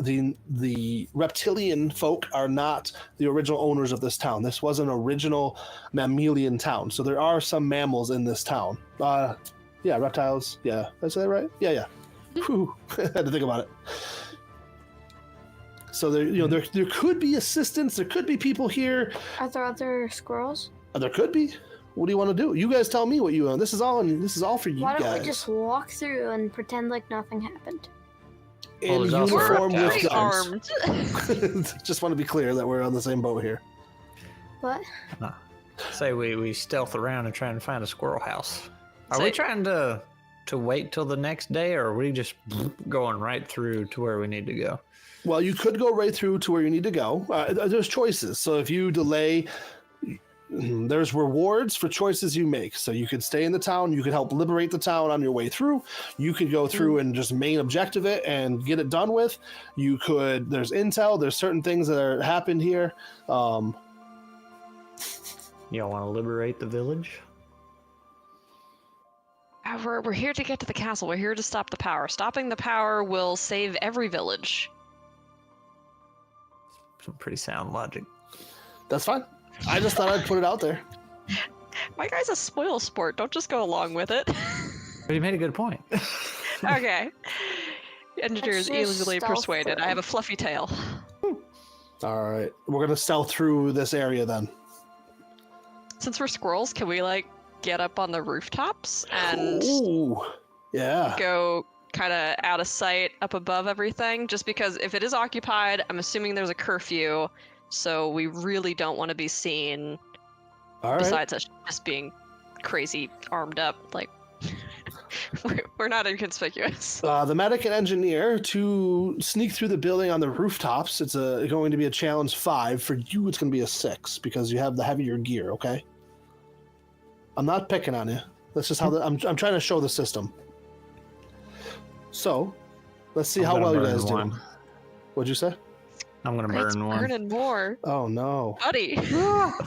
reptilian folk are not the original owners of this town. This was an original mammalian town. So there are some mammals in this town. Yeah, reptiles. Yeah, did I say that right? Yeah. Whew. I had to think about it. So there could be assistance. There could be people here. Are there other squirrels? There could be. What do you want to do? You guys tell me what you want. This is all for you Why guys. don't we just walk through and pretend like nothing happened? In there's also uniform with Pretty guns. armed. Just want to be clear that we're on the same boat here. What? Say we stealth around and try and find a squirrel house. Are Say- we trying to wait till the next day, or are we just going right through to where we need to go? Well, you could go right through to where you need to go. There's choices. So if you delay, there's rewards for choices you make. So you could stay in the town. You could help liberate the town on your way through. You could go through and just main objective it and get it done with. You could. There's intel. There's certain things that are happened here. Y'all want to liberate the village? We're here to get to the castle. We're here to stop the power. Stopping the power will save every village. Some pretty sound logic. That's fine. I just thought I'd put it out there. My guy's a spoil sport. Don't just go along with it. But you made a good point. Okay. Engineer is Let's just easily stealth persuaded. through. I have a fluffy tail. All right, we're gonna stealth through this area then. Since we're squirrels, can we like get up on the rooftops and Ooh, yeah. go kind of out of sight up above everything? Just because if it is occupied, I'm assuming there's a curfew, so we really don't want to be seen. All right. Besides us just being crazy armed up, like we're not inconspicuous. The medic and engineer to sneak through the building on the rooftops. It's going to be a challenge 5. For you, it's going to be a 6 because you have the heavier gear. Okay. I'm not picking on you. That's just how I'm trying to show the system. So, let's see how well you guys do. What'd you say? I'm gonna It's burn one. burning more, Oh no. buddy. Well,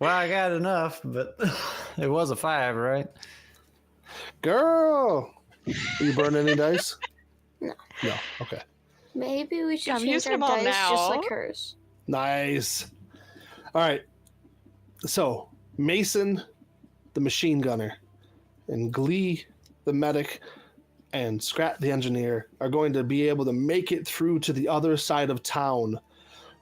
I got enough, but it was a 5, right? Girl, you burn any dice? No. No. Okay. Maybe we should I'm change using our them all dice just now. like hers. Nice. All right. So Mason, the machine gunner, and Glee, the medic, and Skrat, the engineer, are going to be able to make it through to the other side of town.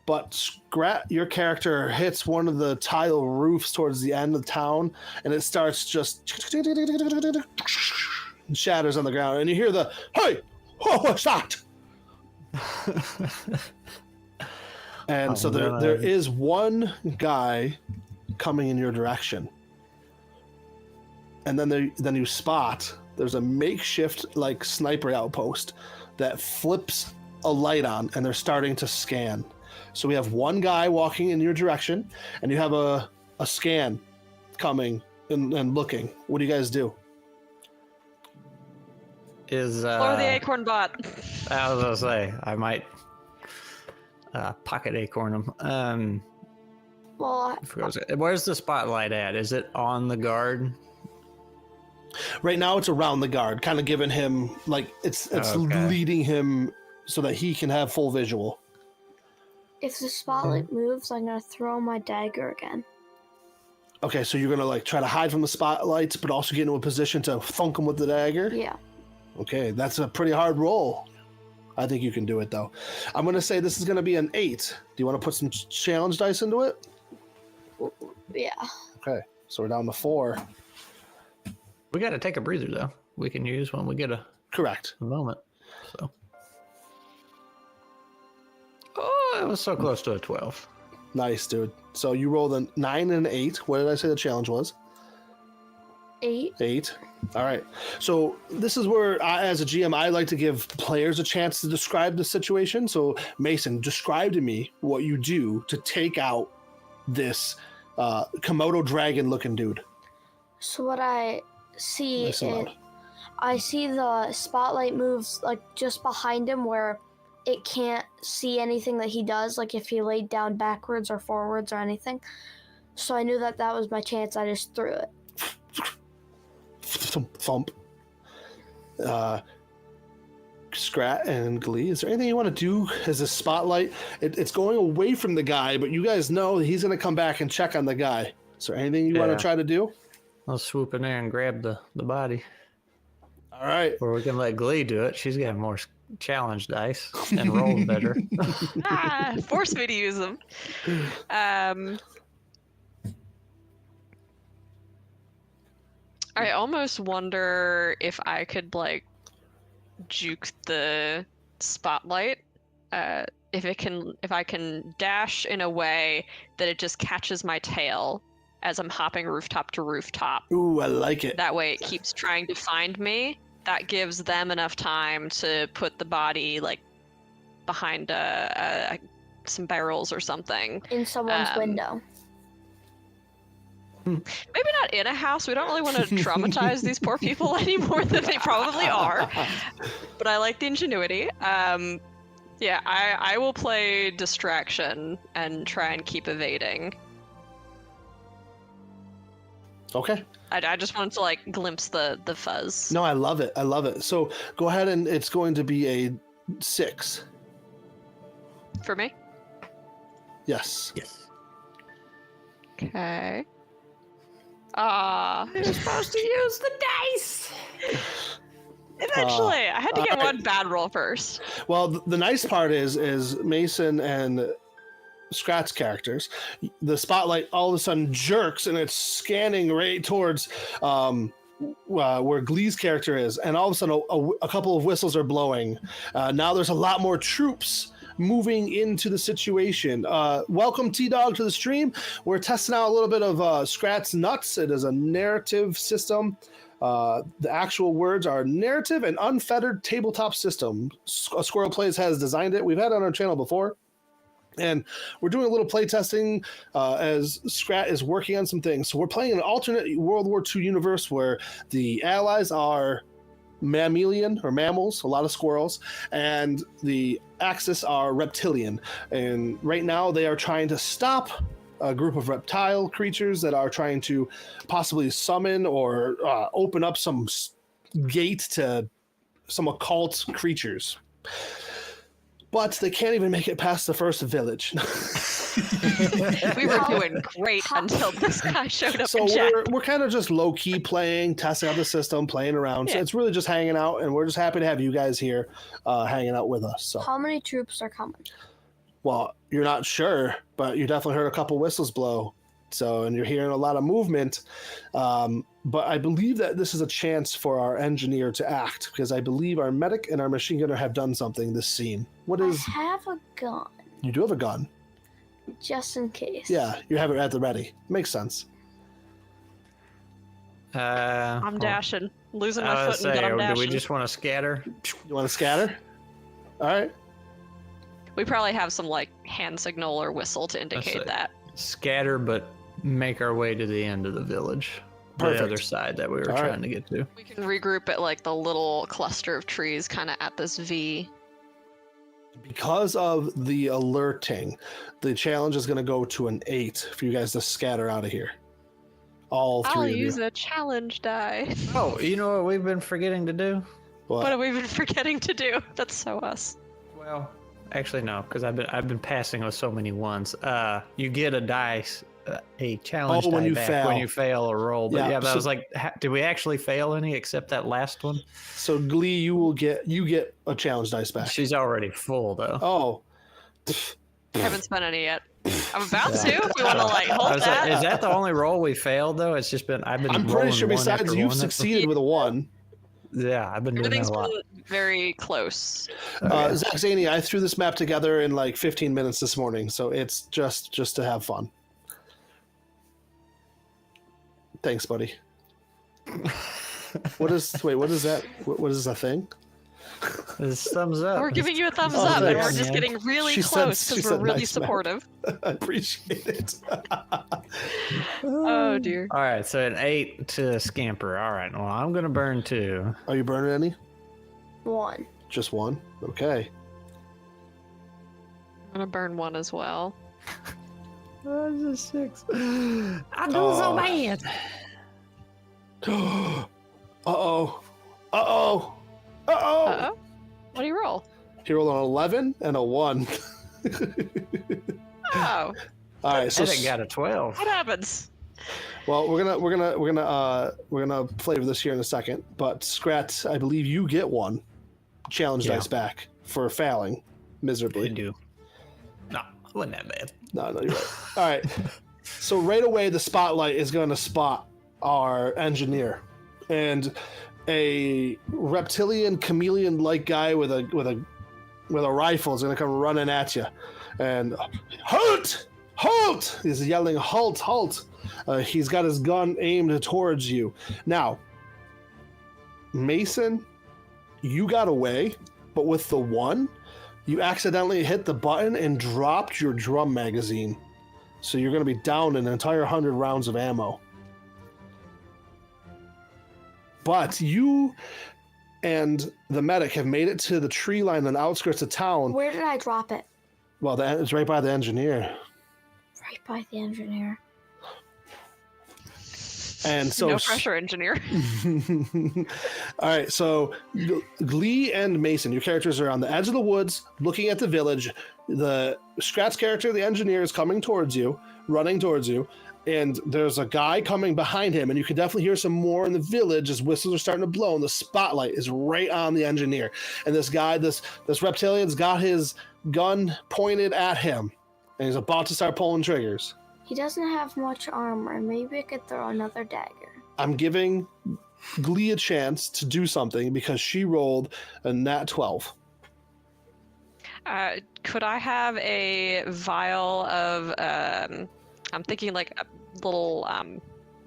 But Skrat, your character, hits one of the tile roofs towards the end of town, and it starts just and shatters on the ground. And you hear the, "Hey, oh, what's that?" And so there is one guy coming in your direction. And then you spot there's a makeshift like sniper outpost that flips a light on, and they're starting to scan. So we have one guy walking in your direction, and you have a scan coming and looking. What do you guys do? Is Or the acorn bot. I was gonna say I might pocket acorn him. Well, Where's the spotlight at? Is it on the guard? Right now it's around the guard, kind of giving him like it's Okay. leading him so that he can have full visual. if the spotlight moves, I'm gonna throw my dagger again. Okay, so you're gonna like try to hide from the spotlights, but also get into a position to thunk him with the dagger. Yeah. Okay, that's a pretty hard roll. I think you can do it, though. I'm going to say this is going to be an 8. Do you want to put some challenge dice into it? Yeah. Okay, so we're down to 4. We got to take a breather, though. We can use when we get a Correct. moment. So. Oh, it was so close to a 12. Nice, dude. So you rolled a 9 and an 8. What did I say the challenge was? 8. 8. All right. So this is where, as a GM, I like to give players a chance to describe the situation. So Mason, describe to me what you do to take out this Komodo dragon-looking dude. So what I see, Nice and loud. I see the spotlight moves like just behind him where it can't see anything that he does, like if he laid down backwards or forwards or anything. So I knew that that was my chance. I just threw it. Thump. Skrat and Glee, is there anything you want to do as a spotlight? It's going away from the guy, but you guys know he's going to come back and check on the guy. Is there anything you want to try to do? I'll swoop in there and grab the body. All right. Or we can let Glee do it. She's got more challenge dice and roll better. Force me to use them. I almost wonder if I could like juke the spotlight. If I can dash in a way that it just catches my tail as I'm hopping rooftop to rooftop. Ooh, I like it. That way it keeps trying to find me. That gives them enough time to put the body like behind some barrels or something. In someone's window. Maybe not in a house. We don't really want to traumatize these poor people any more than they probably are. But I like the ingenuity. Yeah, I will play distraction and try and keep evading. Okay. I just wanted to like glimpse the fuzz. No, I love it. I love it. So go ahead and it's going to be a 6. For me? Yes. Yes. Okay. You're supposed to use the dice. Eventually, I had to get one bad roll first. Well, the nice part is Mason and Skrat's characters. The spotlight all of a sudden jerks and it's scanning right towards where Glee's character is, and all of a sudden a couple of whistles are blowing. Now there's a lot more troops moving into the situation. Welcome T-Dog to the stream. We're testing out a little bit of Skrat's Nuts. It is a narrative system. The actual words are narrative and unfettered tabletop system. Squirrel Plays has designed it. We've had it on our channel before. And we're doing a little play testing as Skrat is working on some things. So we're playing an alternate World War II universe where the allies are mammalian or mammals, a lot of squirrels, and the Axis are reptilian. And right now they are trying to stop a group of reptile creatures that are trying to possibly summon or open up some gate to some occult creatures. But they can't even make it past the first village. We were doing great until this guy showed up. So in chat. we're kind of just low key playing, testing out the system, playing around. Yeah. So it's really just hanging out, and we're just happy to have you guys here, hanging out with us. So, How many troops are coming? well, you're not sure, but you definitely heard a couple whistles blow. So, and you're hearing a lot of movement. But I believe that this is a chance for our engineer to act, because I believe our medic and our machine gunner have done something this scene. What is? I have a gun, You do have a gun. just in case. Yeah, you have it at the ready. Makes sense. I'm dashing, losing my foot, Say, and I'm do dashing. we just want to scatter? You want to scatter? All right. We probably have some like hand signal or whistle to indicate say. that. Scatter, but make our way to the end of the village. Perfect. The other side that we were All trying right. to get to. We can regroup at like the little cluster of trees kind of at this V. Because of the alerting, the challenge is going to go to an 8 for you guys to scatter out of here. All 3 I'll of use you. a challenge die. Oh, you know what we've been forgetting to do? What? What have we been forgetting to do? That's so us. Well, actually no, because I've been passing with so many ones. You get a dice, a challenge when die you back fail. when you fail a roll. But Yeah, yeah, but I so- was like, did we actually fail any except that last one? So Glee, you get a challenge dice back. She's already full though. Oh, I haven't spent any yet. I'm about to. If we want to like I hold was like, that. is that the only roll we failed though? It's just been I've been. I'm pretty rolling sure one besides after you've one. succeeded with a 1. Yeah, I've been doing that Everything's a lot. been very close. 𝙏𝙖𝙗𝙗𝙗𝙏𝙏, I threw this map together in like 15 minutes this morning, so it's just to have fun. Thanks, buddy. What is that? What is that thing? It's thumbs up. We're giving you a thumbs Oh, up, and thanks. we're just getting really She said- close she because said we're really nice, man. supportive. I appreciate it. Oh dear. All right, so an 8 to Scamper. All right, well, I'm gonna burn 2. Are you burning any? 1. Just 1? Okay. I'm gonna burn 1 as well. Oh, it's a 6. I do Oh. so bad. Uh-oh. Uh-oh. Uh-oh. Uh-oh. What do you roll? He rolled an 11 and a 1. Oh, All right, so I think got a 12. what happens? well, we're gonna flavor this here in a second. But Skrat, I believe you get 1 challenge Yeah. dice back for failing I miserably. do. No, it wasn't that bad. No, you're right. All right. So right away, the spotlight is going to spot our engineer, and a reptilian chameleon-like guy with a rifle is going to come running at you, and halt! Halt! He's yelling, halt! Halt! He's got his gun aimed towards you. Now, Mason, you got away, but with the 1, you accidentally hit the button and dropped your drum magazine. So you're going to be down an entire 100 rounds of ammo. But you and the medic have made it to the tree line on the outskirts of town. Where did I drop it? Well, it's right by the engineer. Right by the engineer. And so No pressure, engineer. all right, so Glee and Mason, your characters are on the edge of the woods looking at the village. The Skrat's character, the engineer, is coming towards you, running towards you, and there's a guy coming behind him, and you can definitely hear some more in the village as whistles are starting to blow, and the spotlight is right on the engineer. And this guy, this reptilian's got his gun pointed at him, and he's about to start pulling triggers. He doesn't have much armor. Maybe I could throw another dagger. I'm giving Glee a chance to do something because she rolled a nat 12. Could I have a vial of? I'm thinking like a little. I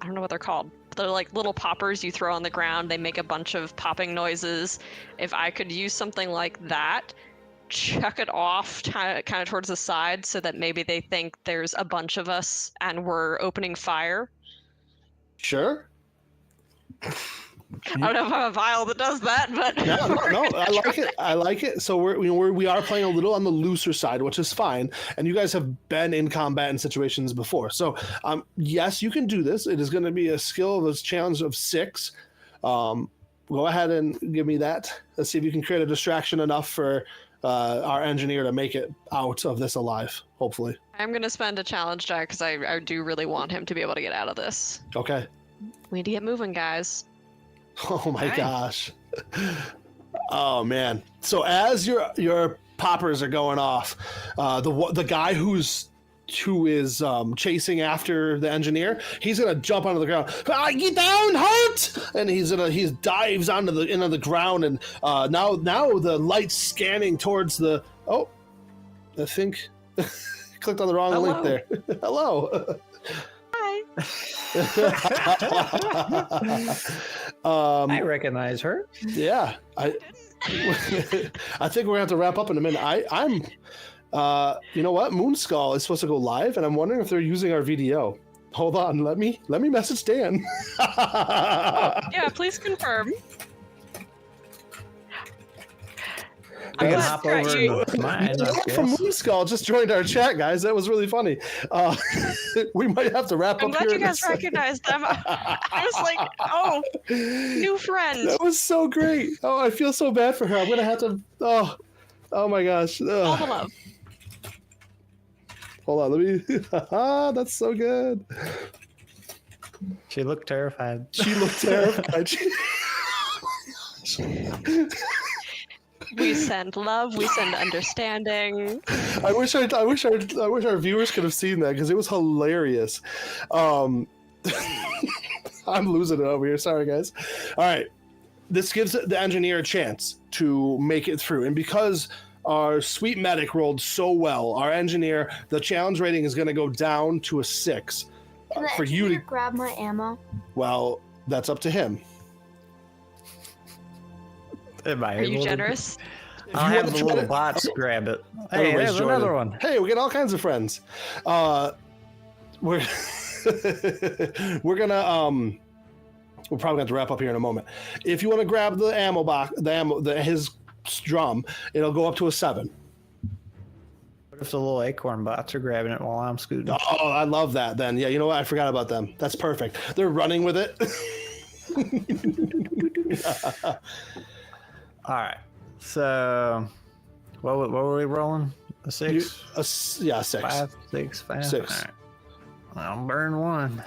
don't know what they're called. They're like little poppers you throw on the ground. They make a bunch of popping noises. If I could use something like that, chuck it off kind of towards the side so that maybe they think there's a bunch of us and we're opening fire. Sure. I don't know if I have a vial that does that, but No, I like it. I like it. So we are playing a little on the looser side, which is fine. And you guys have been in combat in situations before, so yes, you can do this. It is going to be a skill of a challenge of 6. Go ahead and give me that. Let's see if you can create a distraction enough for our engineer to make it out of this alive. Hopefully. I'm going to spend a challenge die because I do really want him to be able to get out of this. Okay. We need to get moving, guys. Oh my Nice. gosh. Oh man. So as your poppers are going off, the guy who is chasing after the engineer, he's gonna jump onto the ground. Get down, halt! And he dives into the ground, and now the light's scanning towards the. Oh, I think clicked on the wrong link there. Hello. Hi. I recognize her. Yeah, I think we're gonna have to wrap up in a minute. I'm you know what? Moonskull is supposed to go live, and I'm wondering if they're using our VDO. Hold on, let me message Dan. Yeah, please confirm. I can glad hop Scrat, over you- to mine. I From guess. Moonskull just joined our chat, guys. That was really funny. We might have to wrap I'm up glad here. you in a guys second. recognized them. I was like, oh, new friend. That was so great. Oh, I feel so bad for her. I'm gonna have to. Oh my gosh. All the Ugh. love. Hold on, let me. That's so good. She looked terrified. She looked terrified. We send love. We send understanding. I wish our viewers could have seen that because it was hilarious. I'm losing it over here. Sorry, guys. All right, this gives the engineer a chance to make it through, and because our sweet medic rolled so well, our engineer, the challenge rating is going to go down to a 6. Can For you to grab my ammo? Well, that's up to him. Am I Are you able to- generous? I'll you have wanna the try little to- bots grab it. Hey, Everybody's there's joining. another one. Hey, we get all kinds of friends. We're we're gonna we're probably going to wrap up here in a moment. If you want to grab the ammo box, his drum, it'll go up to a 7. What if the little acorn bots are grabbing it while I'm scooting? Oh, I love that. Then yeah, you know what? I forgot about them. That's perfect. They're running with it. All right. So, what were we rolling? A 6? Yeah, 6. 5, 6, 5. 6. All right. I'll burn one.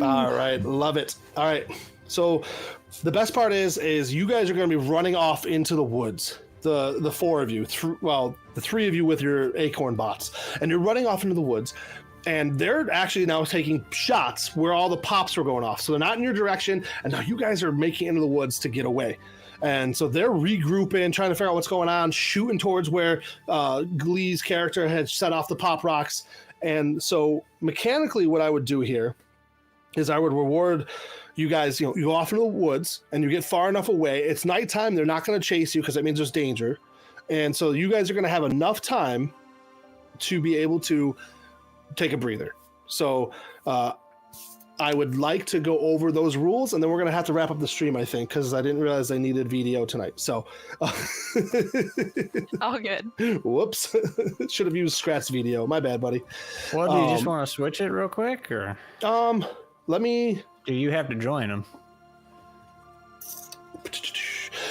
All right, love it. All right, so the best part is you guys are going to be running off into the woods. The 4 of you, the 3 of you with your acorn bots, and you're running off into the woods. And they're actually now taking shots where all the pops were going off. So they're not in your direction, and now you guys are making it into the woods to get away. And so they're regrouping, trying to figure out what's going on, shooting towards where Glee's character had set off the pop rocks. And so mechanically, what I would do here is I would reward you guys. You go off into the woods and you get far enough away. It's nighttime. They're not going to chase you because that means there's danger. And so you guys are going to have enough time to be able to take a breather. So I would like to go over those rules, and then we're going to have to wrap up the stream, I think, because I didn't realize I needed video tonight. So All good. whoops. Should have used Skrat's video. My bad, buddy. Well, do you just want to switch it real quick, or Let me... do you have to join them?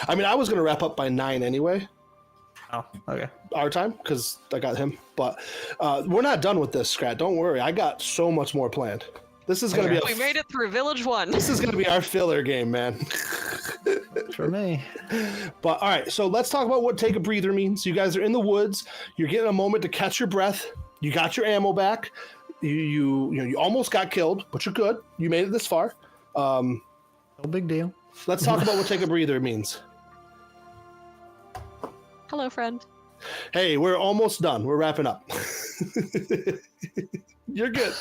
I mean, I was going to wrap up by 9 anyway. Oh, okay. Our time, because I got him. But we're not done with this, Skrat. Don't worry. I got so much more planned. This is going to be We made it through Village 1. this is going to be our filler game, man. For me. But all right, so let's talk about what take a breather means. You guys are in the woods. You're getting a moment to catch your breath. You got your ammo back. You almost got killed, but you're good. You made it this far. No big deal. Let's talk about what take a breather means. Hello, friend. Hey, we're almost done. We're wrapping up. You're good.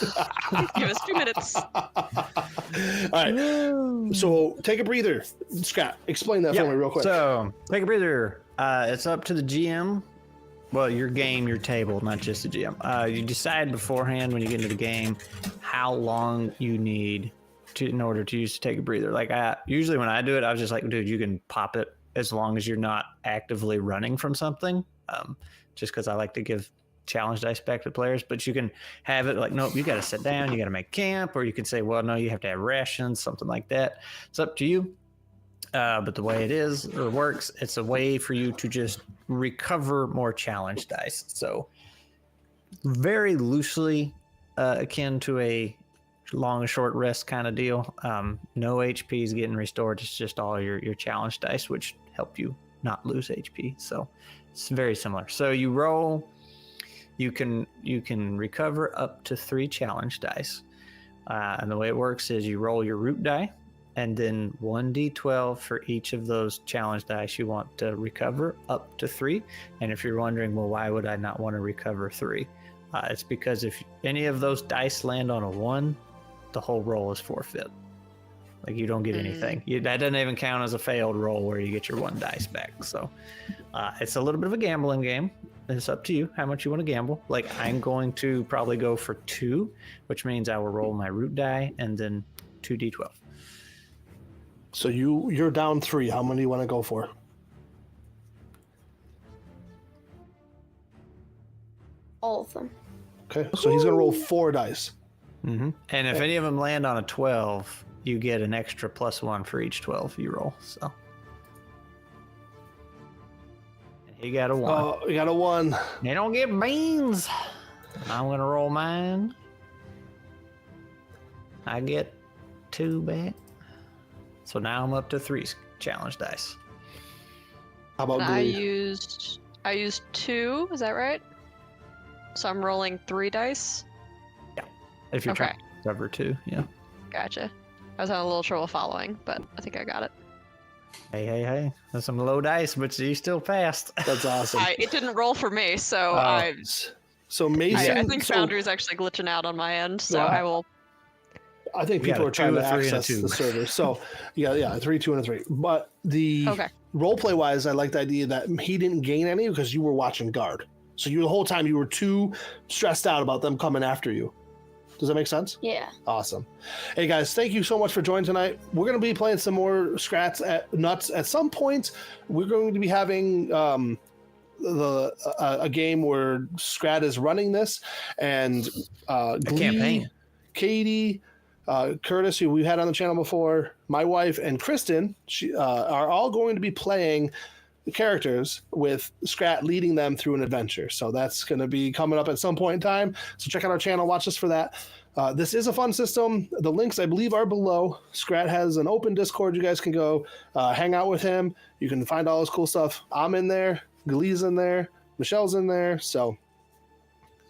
Give us 2 minutes. All right. So take a breather. Scott, explain that for me real quick. So, take a breather. It's up to the GM. Well, your game, your table, not just the GM. You decide beforehand when you get into the game how long you need in order to use to take a breather. Like usually when I do it, I was just like, dude, you can pop it as long as you're not actively running from something. Just because I like to give challenge dice back to players, but you can have it like, nope, you got to sit down, you got to make camp, or you can say, well, no, you have to have rations, something like that. It's up to you. But the way it is or works, it's a way for you to just recover more challenge dice. So very loosely akin to a long and short rest kind of deal. No HP is getting restored. It's just all your challenge dice, which help you not lose HP. So it's very similar. So you roll, you can recover up to 3 challenge dice. And the way it works is you roll your root die, and then 1d12 for each of those challenge dice you want to recover up to 3. And if you're wondering, well, why would I not want to recover 3? It's because if any of those dice land on a 1, the whole roll is forfeit. Like you don't get anything. That doesn't even count as a failed roll where you get your 1 dice back. So it's a little bit of a gambling game. It's up to you how much you want to gamble. Like I'm going to probably go for 2, which means I will roll my root die and then 2d12. So you're down 3. How many do you want to go for? All of them. Okay, so he's going to roll 4 dice. Mm-hmm. And if any of them land on a 12, you get an extra +1 for each 12 you roll. So, and You got a 1. Oh, you got a 1. They don't get beans. I'm gonna roll mine. I get 2 back. So now I'm up to 3 challenge dice. How about I Glee? used 2, is that right? So I'm rolling 3 dice. If you're Okay. trying to cover 2, yeah. Gotcha. I was having a little trouble following, but I think I got it. Hey. That's some low dice, but you still passed. That's awesome. It didn't roll for me, so So Mason, I think so Foundry's actually glitching out on my end, so Yeah. I will. I think We got people a are trying 2, to a 3, and a access 2. the server. So yeah, 3, 2, and a 3. But the Okay. roleplay wise, I like the idea that he didn't gain any because you were watching guard. So the whole time you were too stressed out about them coming after you. Does that make sense? Yeah. Awesome. Hey guys, thank you so much for joining tonight. We're going to be playing some more Skrats at Nuts at some point. We're going to be having a game where Skrat is running this, and Glee, campaign. Katie, Curtis, who we've had on the channel before, my wife, and Kristen are all going to be playing the characters with Skrat leading them through an adventure. So that's going to be coming up at some point in time. So check out our channel, watch us for that. This is a fun system. The links, I believe, are below. Skrat has an open Discord. You guys can go hang out with him. You can find all his cool stuff. I'm in there. Glee's in there. Michelle's in there. So,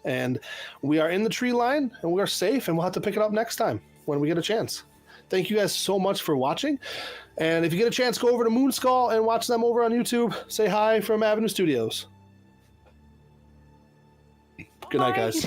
and we are in the tree line, and we are safe, and we'll have to pick it up next time when we get a chance. Thank you guys so much for watching. And if you get a chance, go over to Moonskull and watch them over on YouTube. Say hi from Avenue Studios. Good night, guys.